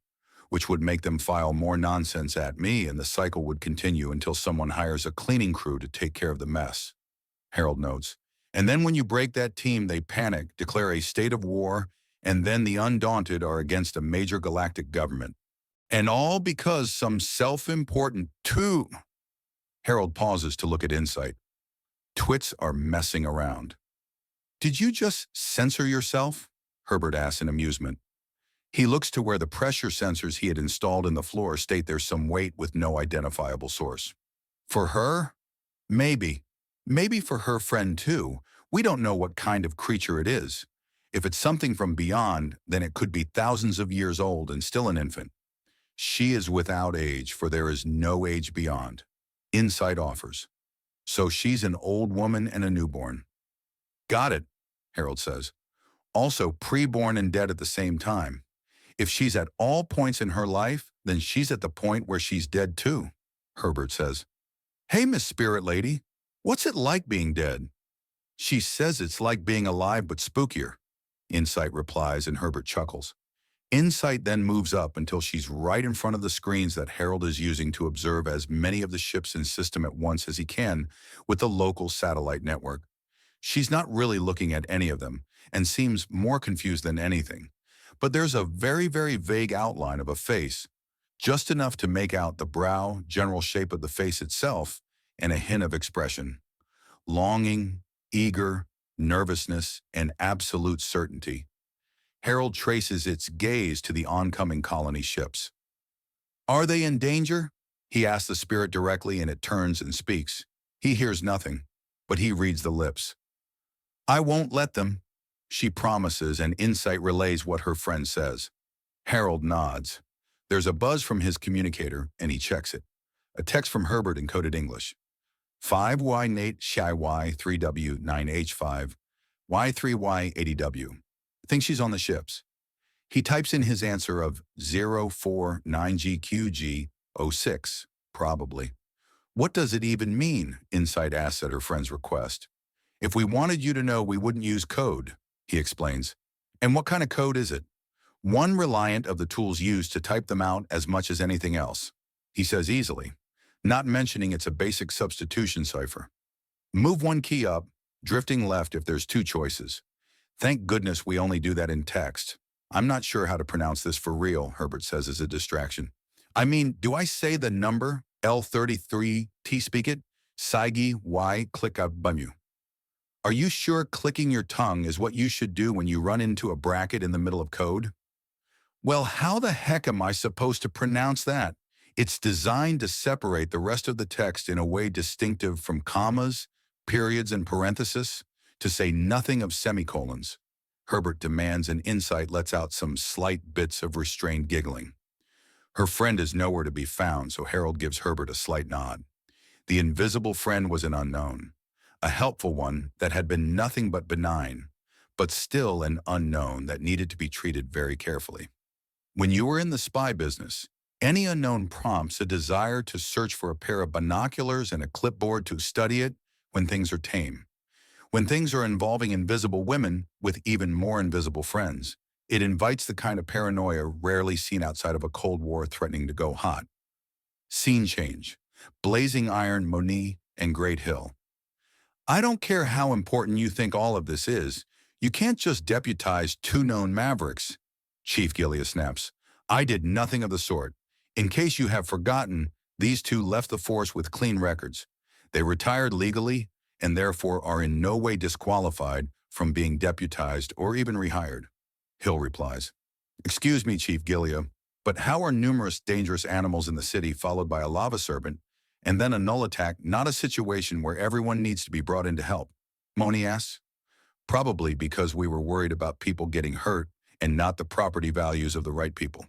which would make them file more nonsense at me, and the cycle would continue until someone hires a cleaning crew to take care of the mess, Harold notes. And then when you break that team, they panic, declare a state of war, and then the Undaunted are against a major galactic government. And all because some self-important Harold pauses to look at Insight. Twits are messing around. Did you just censor yourself? Herbert asks in amusement. He looks to where the pressure sensors he had installed in the floor state there's some weight with no identifiable source. For her? Maybe. Maybe for her friend too. We don't know what kind of creature it is. If it's something from beyond, then it could be thousands of years old and still an infant. She is without age, for there is no age beyond. Insight offers. So she's an old woman and a newborn. Got it, Harold says. Also preborn and dead at the same time. If she's at all points in her life, then she's at the point where she's dead too, Herbert says. Hey, Miss Spirit Lady, what's it like being dead? She says it's like being alive but spookier, Insight replies, and Herbert chuckles. Insight then moves up until she's right in front of the screens that Harold is using to observe as many of the ships in system at once as he can with the local satellite network. She's not really looking at any of them and seems more confused than anything. But there's a very, very vague outline of a face, just enough to make out the brow, general shape of the face itself, and a hint of expression. Longing, eager, nervousness, and absolute certainty. Harold traces its gaze to the oncoming colony ships. Are they in danger? He asks the spirit directly, and it turns and speaks. He hears nothing, but he reads the lips. I won't let them, she promises, and Insight relays what her friend says. Harold nods. There's a buzz from his communicator, and he checks it. A text from Herbert in coded English. 5Y Nate HFY 3W9H5 Y3Y80W. Think she's on the ships. He types in his answer of 049GQG06, probably. What does it even mean? Insight asks at her friend's request. If we wanted you to know, we wouldn't use code, he explains. And what kind of code is it? One reliant of the tools used to type them out as much as anything else, he says easily, not mentioning it's a basic substitution cipher. Move one key up, drifting left if there's two choices. Thank goodness we only do that in text. I'm not sure how to pronounce this for real, Herbert says as a distraction. I mean, do I say the number L33 T speak it? Saigi Y click up bumyu. Are you sure clicking your tongue is what you should do when you run into a bracket in the middle of code? Well, how the heck am I supposed to pronounce that? It's designed to separate the rest of the text in a way distinctive from commas, periods, and parentheses, to say nothing of semicolons. Herbert demands, and Insight lets out some slight bits of restrained giggling. Her friend is nowhere to be found, so Harold gives Herbert a slight nod. The invisible friend was an unknown, a helpful one that had been nothing but benign, but still an unknown that needed to be treated very carefully. When you are in the spy business, any unknown prompts a desire to search for a pair of binoculars and a clipboard to study it when things are tame. When things are involving invisible women with even more invisible friends, it invites the kind of paranoia rarely seen outside of a Cold War threatening to go hot. Scene change. Blazing Iron, Moni, and Great Hill. I don't care how important you think all of this is, you can't just deputize two known mavericks. Chief Gilia snaps. I did nothing of the sort. In case you have forgotten, these two left the force with clean records. They retired legally and therefore are in no way disqualified from being deputized or even rehired. Hill replies. Excuse me, Chief Gilia, but how are numerous dangerous animals in the city followed by a lava serpent and then a null attack not a situation where everyone needs to be brought in to help? Moni asks. Probably because we were worried about people getting hurt and not the property values of the right people.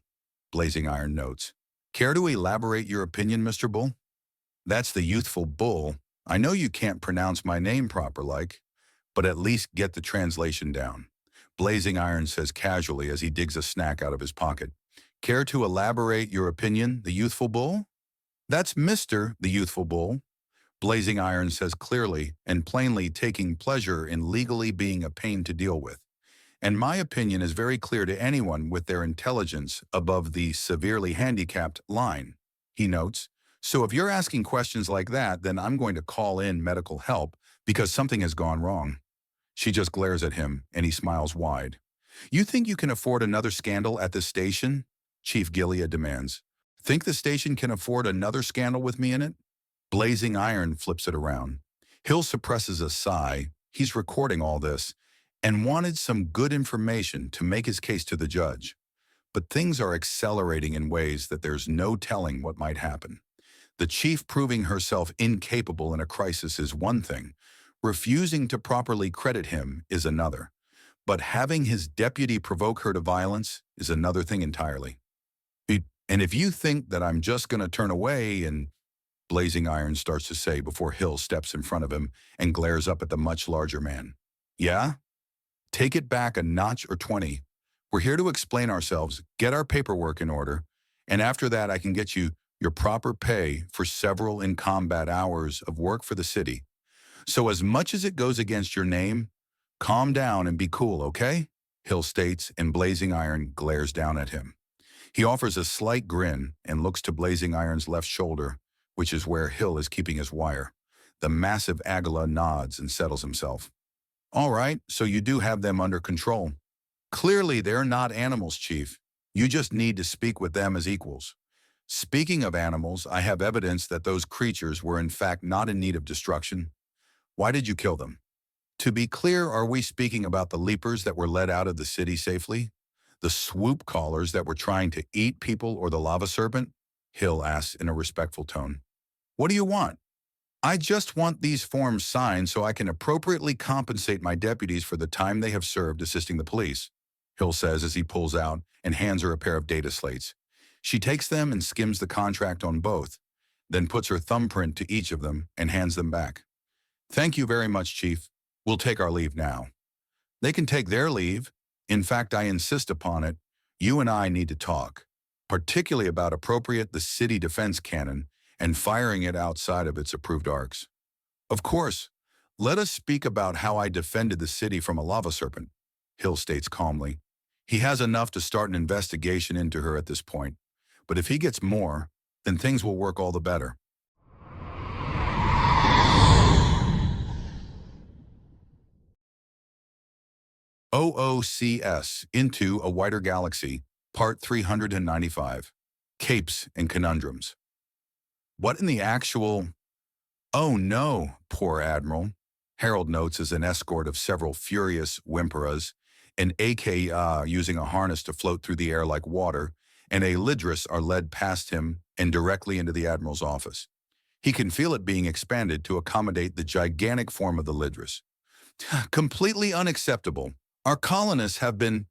Blazing Iron notes. Care to elaborate your opinion, Mr. Bull? That's the youthful Bull. I know you can't pronounce my name proper like, but at least get the translation down. Blazing Iron says casually as he digs a snack out of his pocket. Care to elaborate your opinion, the youthful Bull? That's Mr. the youthful Bull. Blazing Iron says clearly and plainly, taking pleasure in legally being a pain to deal with. And my opinion is very clear to anyone with their intelligence above the severely handicapped line, he notes. So if you're asking questions like that, then I'm going to call in medical help because something has gone wrong. She just glares at him, and he smiles wide. You think you can afford another scandal at this station? Chief Gilia demands. Think the station can afford another scandal with me in it? Blazing Iron flips it around. Hill suppresses a sigh. He's recording all this and wanted some good information to make his case to the judge. but things are accelerating in ways that there's no telling what might happen. The chief proving herself incapable in a crisis is one thing. Refusing to properly credit him is another. But having his deputy provoke her to violence is another thing entirely. And if you think that I'm just going to turn away and Blazing Iron starts to say before Hill steps in front of him and glares up at the much larger man. Yeah? Take it back a notch or 20. We're here to explain ourselves, get our paperwork in order, and after that I can get you your proper pay for several in-combat hours of work for the city. So as much as it goes against your name, calm down and be cool, okay? Hill states, and Blazing Iron glares down at him. He offers a slight grin and looks to Blazing Iron's left shoulder, which is where Hill is keeping his wire. The massive Agala nods and settles himself. All right, so you do have them under control. Clearly, they're not animals, Chief. You just need to speak with them as equals. Speaking of animals, I have evidence that those creatures were in fact not in need of destruction. Why did you kill them? To be clear, are we speaking about the leapers that were led out of the city safely? The swoop callers that were trying to eat people, or the lava serpent? Hill asks in a respectful tone. What do you want? I just want these forms signed so I can appropriately compensate my deputies for the time they have served assisting the police, Hill says as he pulls out and hands her a pair of data slates. She takes them and skims the contract on both, then puts her thumbprint to each of them and hands them back. Thank you very much, Chief. We'll take our leave now. They can take their leave. In fact, I insist upon it. You and I need to talk, particularly about appropriate the city defense cannon and firing it outside of its approved arcs. Of course, let us speak about how I defended the city from a lava serpent, Hill states calmly. He has enough to start an investigation into her at this point, but if he gets more, then things will work all the better. OOCS, Into a Wider Galaxy, Part 395, Capes and Conundrums. What in the actual... Oh no, poor Admiral, Harold notes as an escort of several furious Whimperas, an AK using a harness to float through the air like water, and a Lidris are led past him and directly into the Admiral's office. He can feel it being expanded to accommodate the gigantic form of the Lidris. Completely unacceptable. Our colonists have been...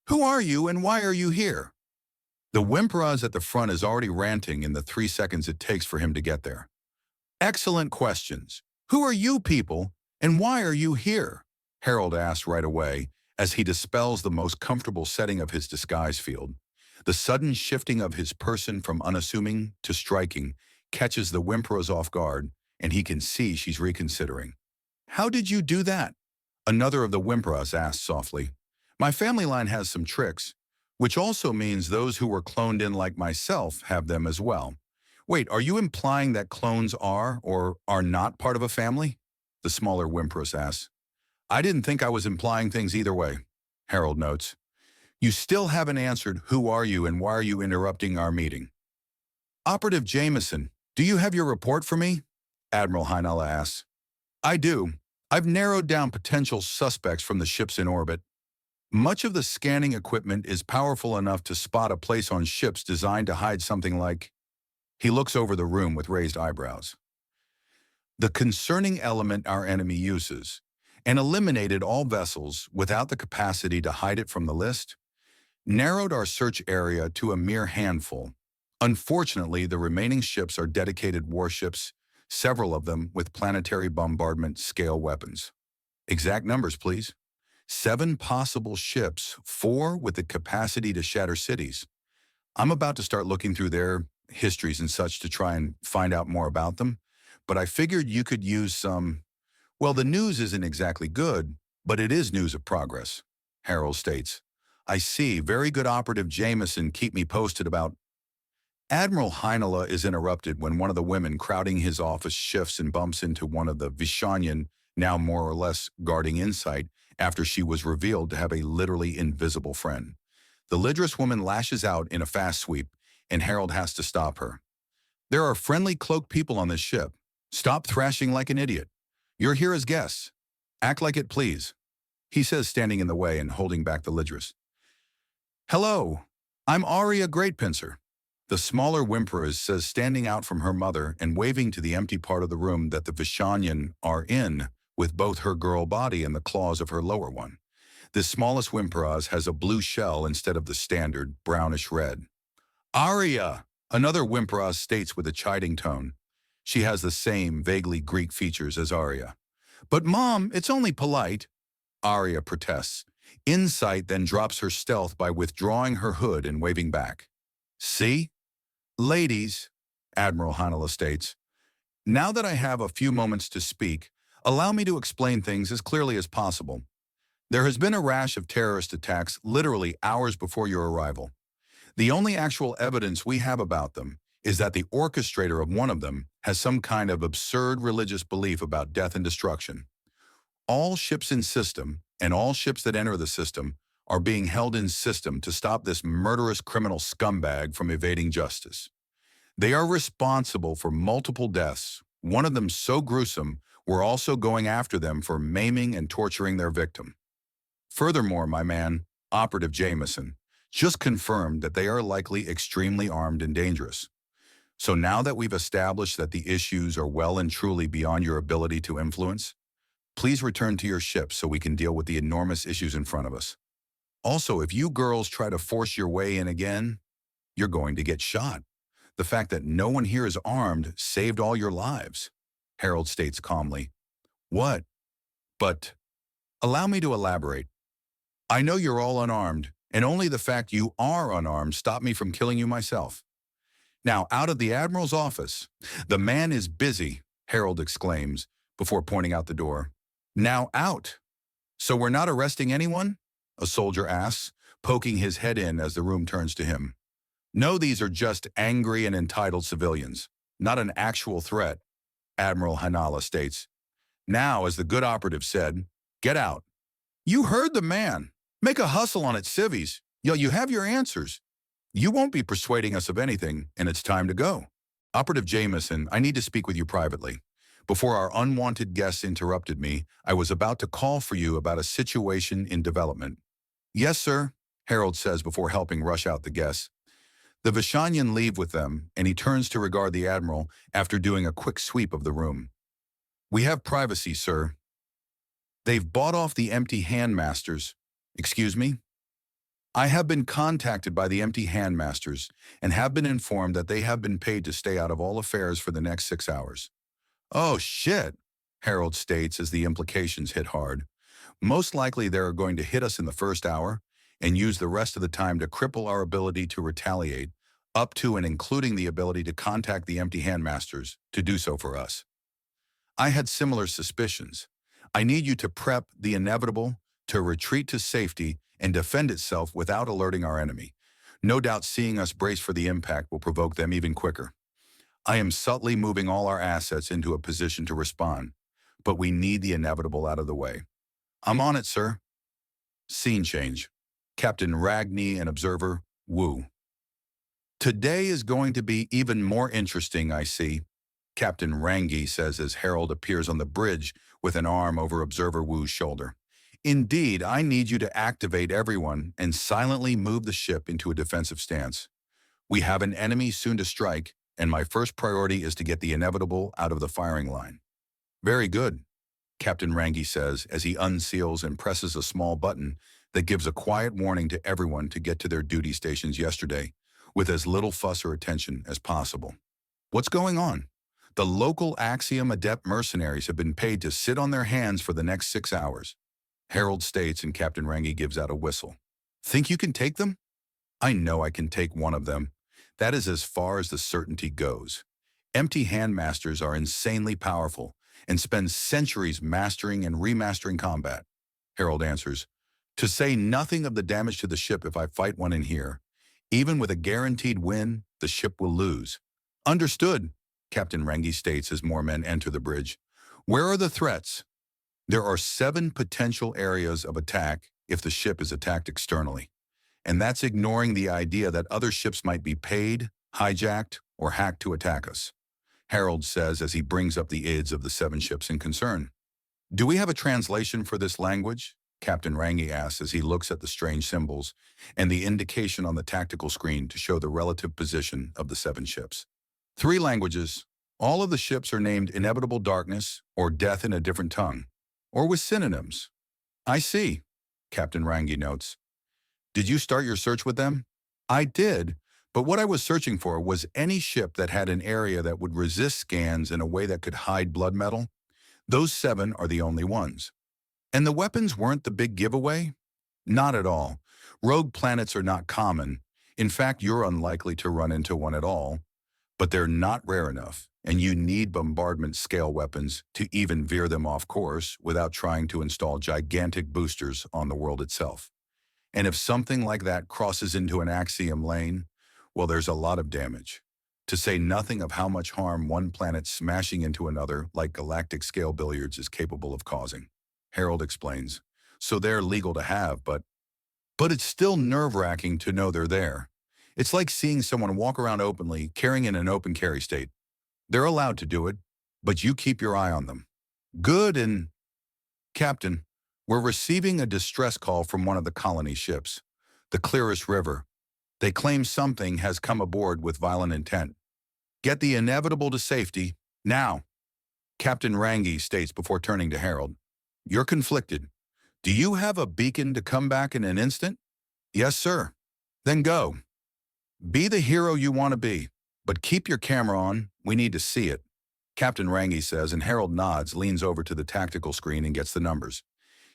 Who are you and why are you here? The Whimperas at the front is already ranting in the 3 seconds it takes for him to get there. Excellent questions. Who are you people and why are you here? Harold asks right away as he dispels the most comfortable setting of his disguise field. The sudden shifting of his person from unassuming to striking catches the Whimperas off guard, and he can see she's reconsidering. How did you do that? Another of the Whimperas asked softly. My family line has some tricks, which also means those who were cloned in like myself have them as well. Wait, are you implying that clones are or are not part of a family? The smaller Whimperas asks. I didn't think I was implying things either way, Harold notes. You still haven't answered who are you and why are you interrupting our meeting? Operative Jameson, do you have your report for me? Admiral Heinella asks. I do. I've narrowed down potential suspects from the ships in orbit. Much of the scanning equipment is powerful enough to spot a place on ships designed to hide something like... He looks over the room with raised eyebrows. The concerning element our enemy uses, and eliminated all vessels without the capacity to hide it from the list, narrowed our search area to a mere handful. Unfortunately, the remaining ships are dedicated warships, several of them with planetary bombardment scale weapons. Exact numbers, please. 7 possible ships, 4 with the capacity to shatter cities. I'm about to start looking through their histories and such to try and find out more about them, but I figured you could use some... Well, the news isn't exactly good, but it is news of progress, Harold states. I see. Very good, Operative Jameson. Keep me posted about... Admiral Heinella is interrupted when one of the women crowding his office shifts and bumps into one of the Vishanyan, now more or less guarding Insight, after she was revealed to have a literally invisible friend. The Lidris woman lashes out in a fast sweep, and Harold has to stop her. There are friendly cloaked people on this ship. Stop thrashing like an idiot. You're here as guests. Act like it, please, he says, standing in the way and holding back the Lidris. Hello. I'm Arya Greatpincer. The smaller Whimperer says, standing out from her mother and waving to the empty part of the room that the Vishanyan are in with both her girl body and the claws of her lower one. This smallest Whimperaz has a blue shell instead of the standard brownish red. Arya, another Whimperaz states with a chiding tone. She has the same vaguely Greek features as Arya. But Mom, it's only polite, Arya protests. Insight then drops her stealth by withdrawing her hood and waving back. See? Ladies, Admiral Hanala states, now that I have a few moments to speak, allow me to explain things as clearly as possible. There has been a rash of terrorist attacks literally hours before your arrival. The only actual evidence we have about them is that the orchestrator of one of them has some kind of absurd religious belief about death and destruction. All ships in system, and all ships that enter the system, are being held in system to stop this murderous criminal scumbag from evading justice. They are responsible for multiple deaths, one of them so gruesome, we're also going after them for maiming and torturing their victim. Furthermore, my man, Operative Jameson, just confirmed that they are likely extremely armed and dangerous. So now that we've established that the issues are well and truly beyond your ability to influence, please return to your ship so we can deal with the enormous issues in front of us. Also, if you girls try to force your way in again, you're going to get shot. The fact that no one here is armed saved all your lives, Harold states calmly. What? But, allow me to elaborate. I know you're all unarmed, and only the fact you are unarmed stopped me from killing you myself. Now, out of the Admiral's office, the man is busy, Harold exclaims, before pointing out the door. Now out. So we're not arresting anyone? A soldier asks, poking his head in as the room turns to him. No, these are just angry and entitled civilians, not an actual threat, Admiral Hanala states. Now, as the good operative said, get out. You heard the man. Make a hustle on it, civvies. You have your answers. You won't be persuading us of anything, and it's time to go. Operative Jameson, I need to speak with you privately. Before our unwanted guests interrupted me, I was about to call for you about a situation in development. Yes, sir, Harold says before helping rush out the guests. The Vishanyan leave with them, and he turns to regard the Admiral after doing a quick sweep of the room. We have privacy, sir. They've bought off the empty handmasters. Excuse me? I have been contacted by the empty handmasters and have been informed that they have been paid to stay out of all affairs for the next 6 hours. Oh, shit, Harold states as the implications hit hard. Most likely they are going to hit us in the first hour and use the rest of the time to cripple our ability to retaliate, up to and including the ability to contact the empty handmasters to do so for us. I had similar suspicions. I need you to prep the inevitable to retreat to safety and defend itself without alerting our enemy. No doubt seeing us brace for the impact will provoke them even quicker. I am subtly moving all our assets into a position to respond, but we need the inevitable out of the way. I'm on it, sir. Scene change. Captain Ragni and Observer Wu. Today is going to be even more interesting, I see, Captain Rangi says as Harold appears on the bridge with an arm over Observer Wu's shoulder. Indeed, I need you to activate everyone and silently move the ship into a defensive stance. We have an enemy soon to strike, and my first priority is to get the inevitable out of the firing line. Very good, Captain Rangi says as he unseals and presses a small button that gives a quiet warning to everyone to get to their duty stations yesterday with as little fuss or attention as possible. What's going on? The local Axiom Adept mercenaries have been paid to sit on their hands for the next 6 hours. Harold states and Captain Rangi gives out a whistle. Think you can take them? I know I can take one of them. That is as far as the certainty goes. Empty handmasters are insanely powerful and spend centuries mastering and remastering combat. Harold answers, to say nothing of the damage to the ship if I fight one in here. Even with a guaranteed win, the ship will lose. Understood, Captain Rangi states as more men enter the bridge. Where are the threats? There are 7 potential areas of attack if the ship is attacked externally. And that's ignoring the idea that other ships might be paid, hijacked, or hacked to attack us, Harold says as he brings up the IDs of the 7 ships in concern. Do we have a translation for this language? Captain Rangi asks as he looks at the strange symbols and the indication on the tactical screen to show the relative position of the 7 ships. 3 languages. All of the ships are named Inevitable Darkness or Death in a Different Tongue, or with synonyms. I see, Captain Rangi notes. Did you start your search with them? I did, but what I was searching for was any ship that had an area that would resist scans in a way that could hide blood metal. Those 7 are the only ones. And the weapons weren't the big giveaway? Not at all. Rogue planets are not common. In fact, you're unlikely to run into one at all. But they're not rare enough, and you need bombardment-scale weapons to even veer them off course without trying to install gigantic boosters on the world itself. And if something like that crosses into an axiom lane, well, there's a lot of damage. To say nothing of how much harm one planet smashing into another like galactic-scale billiards is capable of causing. Harold explains. So they're legal to have, but it's still nerve-wracking to know they're there. It's like seeing someone walk around openly, carrying in an open carry state. They're allowed to do it, but you keep your eye on them. Good. And Captain, we're receiving a distress call from one of the colony ships, the Clearest River. They claim something has come aboard with violent intent. Get the Inevitable to safety, now. Captain Rangi states before turning to Harold. You're conflicted. Do you have a beacon to come back in an instant? Yes, sir. Then go. Be the hero you want to be, but keep your camera on. We need to see it. Captain Rangi says, and Harold nods, leans over to the tactical screen and gets the numbers.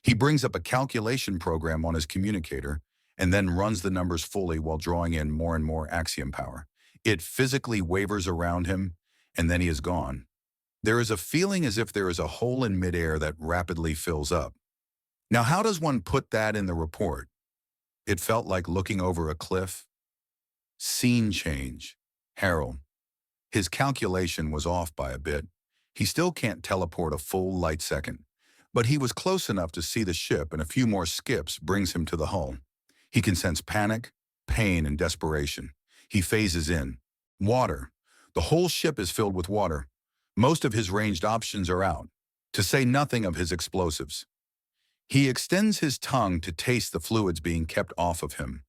He brings up a calculation program on his communicator and then runs the numbers fully while drawing in more and more axiom power. It physically wavers around him, and then he is gone. There is a feeling as if there is a hole in midair that rapidly fills up. Now, how does one put that in the report? It felt like looking over a cliff. Scene change. Harold. His calculation was off by a bit. He still can't teleport a full light second, but he was close enough to see the ship, and a few more skips brings him to the hull. He can sense panic, pain, and desperation. He phases in. Water. The whole ship is filled with water. Most of his ranged options are out, to say nothing of his explosives. He extends his tongue to taste the fluids being kept off of him.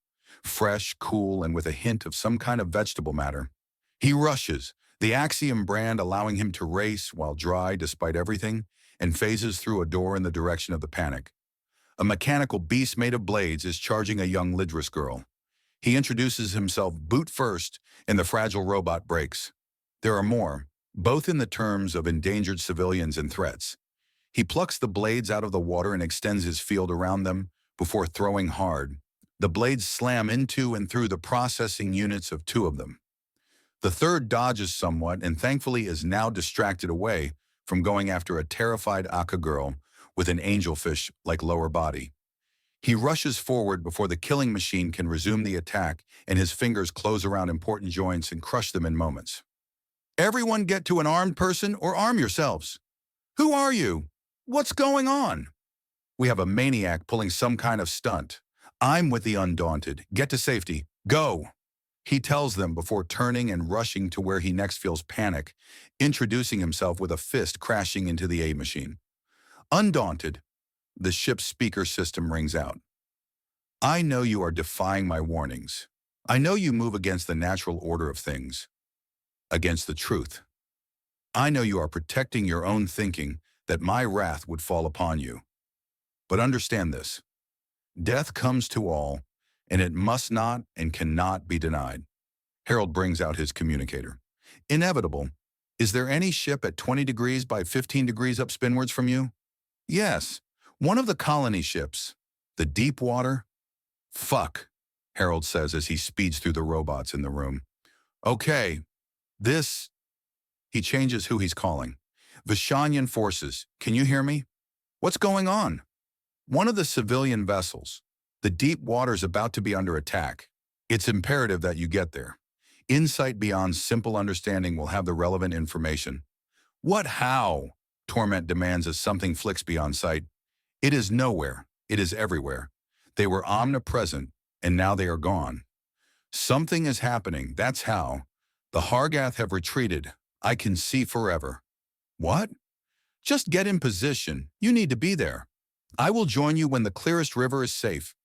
Fresh, cool, and with a hint of some kind of vegetable matter. He rushes, the Axiom brand allowing him to race while dry despite everything, and phases through a door in the direction of the panic. A mechanical beast made of blades is charging a young Lidris girl. He introduces himself boot first, and the fragile robot breaks. There are more, both in the terms of endangered civilians and threats. He plucks the blades out of the water and extends his field around them before throwing hard. The blades slam into and through the processing units of 2 of them. The third dodges somewhat and thankfully is now distracted away from going after a terrified Akka girl with an angelfish-like lower body. He rushes forward before the killing machine can resume the attack, and his fingers close around important joints and crush them in moments. Everyone get to an armed person or arm yourselves. Who are you? What's going on? We have a maniac pulling some kind of stunt. I'm with the Undaunted. Get to safety. Go. He tells them before turning and rushing to where he next feels panic, introducing himself with a fist crashing into the A machine. Undaunted, the ship's speaker system rings out. I know you are defying my warnings. I know you move against the natural order of things, against the truth. I know you are protecting your own thinking that my wrath would fall upon you. But understand this. Death comes to all, and it must not and cannot be denied. Harold brings out his communicator. Inevitable. Is there any ship at 20 degrees by 15 degrees up spinwards from you? Yes. One of the colony ships. The deep water? Fuck, Harold says as he speeds through the robots in the room. Okay. He changes who he's calling. Vishanian forces. Can you hear me? What's going on? One of the civilian vessels. The deep water's about to be under attack. It's imperative that you get there. Insight beyond simple understanding will have the relevant information. What how? Torment demands as something flicks beyond sight. It is nowhere. It is everywhere. They were omnipresent, and now they are gone. Something is happening, that's how. The Hargath have retreated. I can see forever. What? Just get in position. You need to be there. I will join you when the clearest river is safe.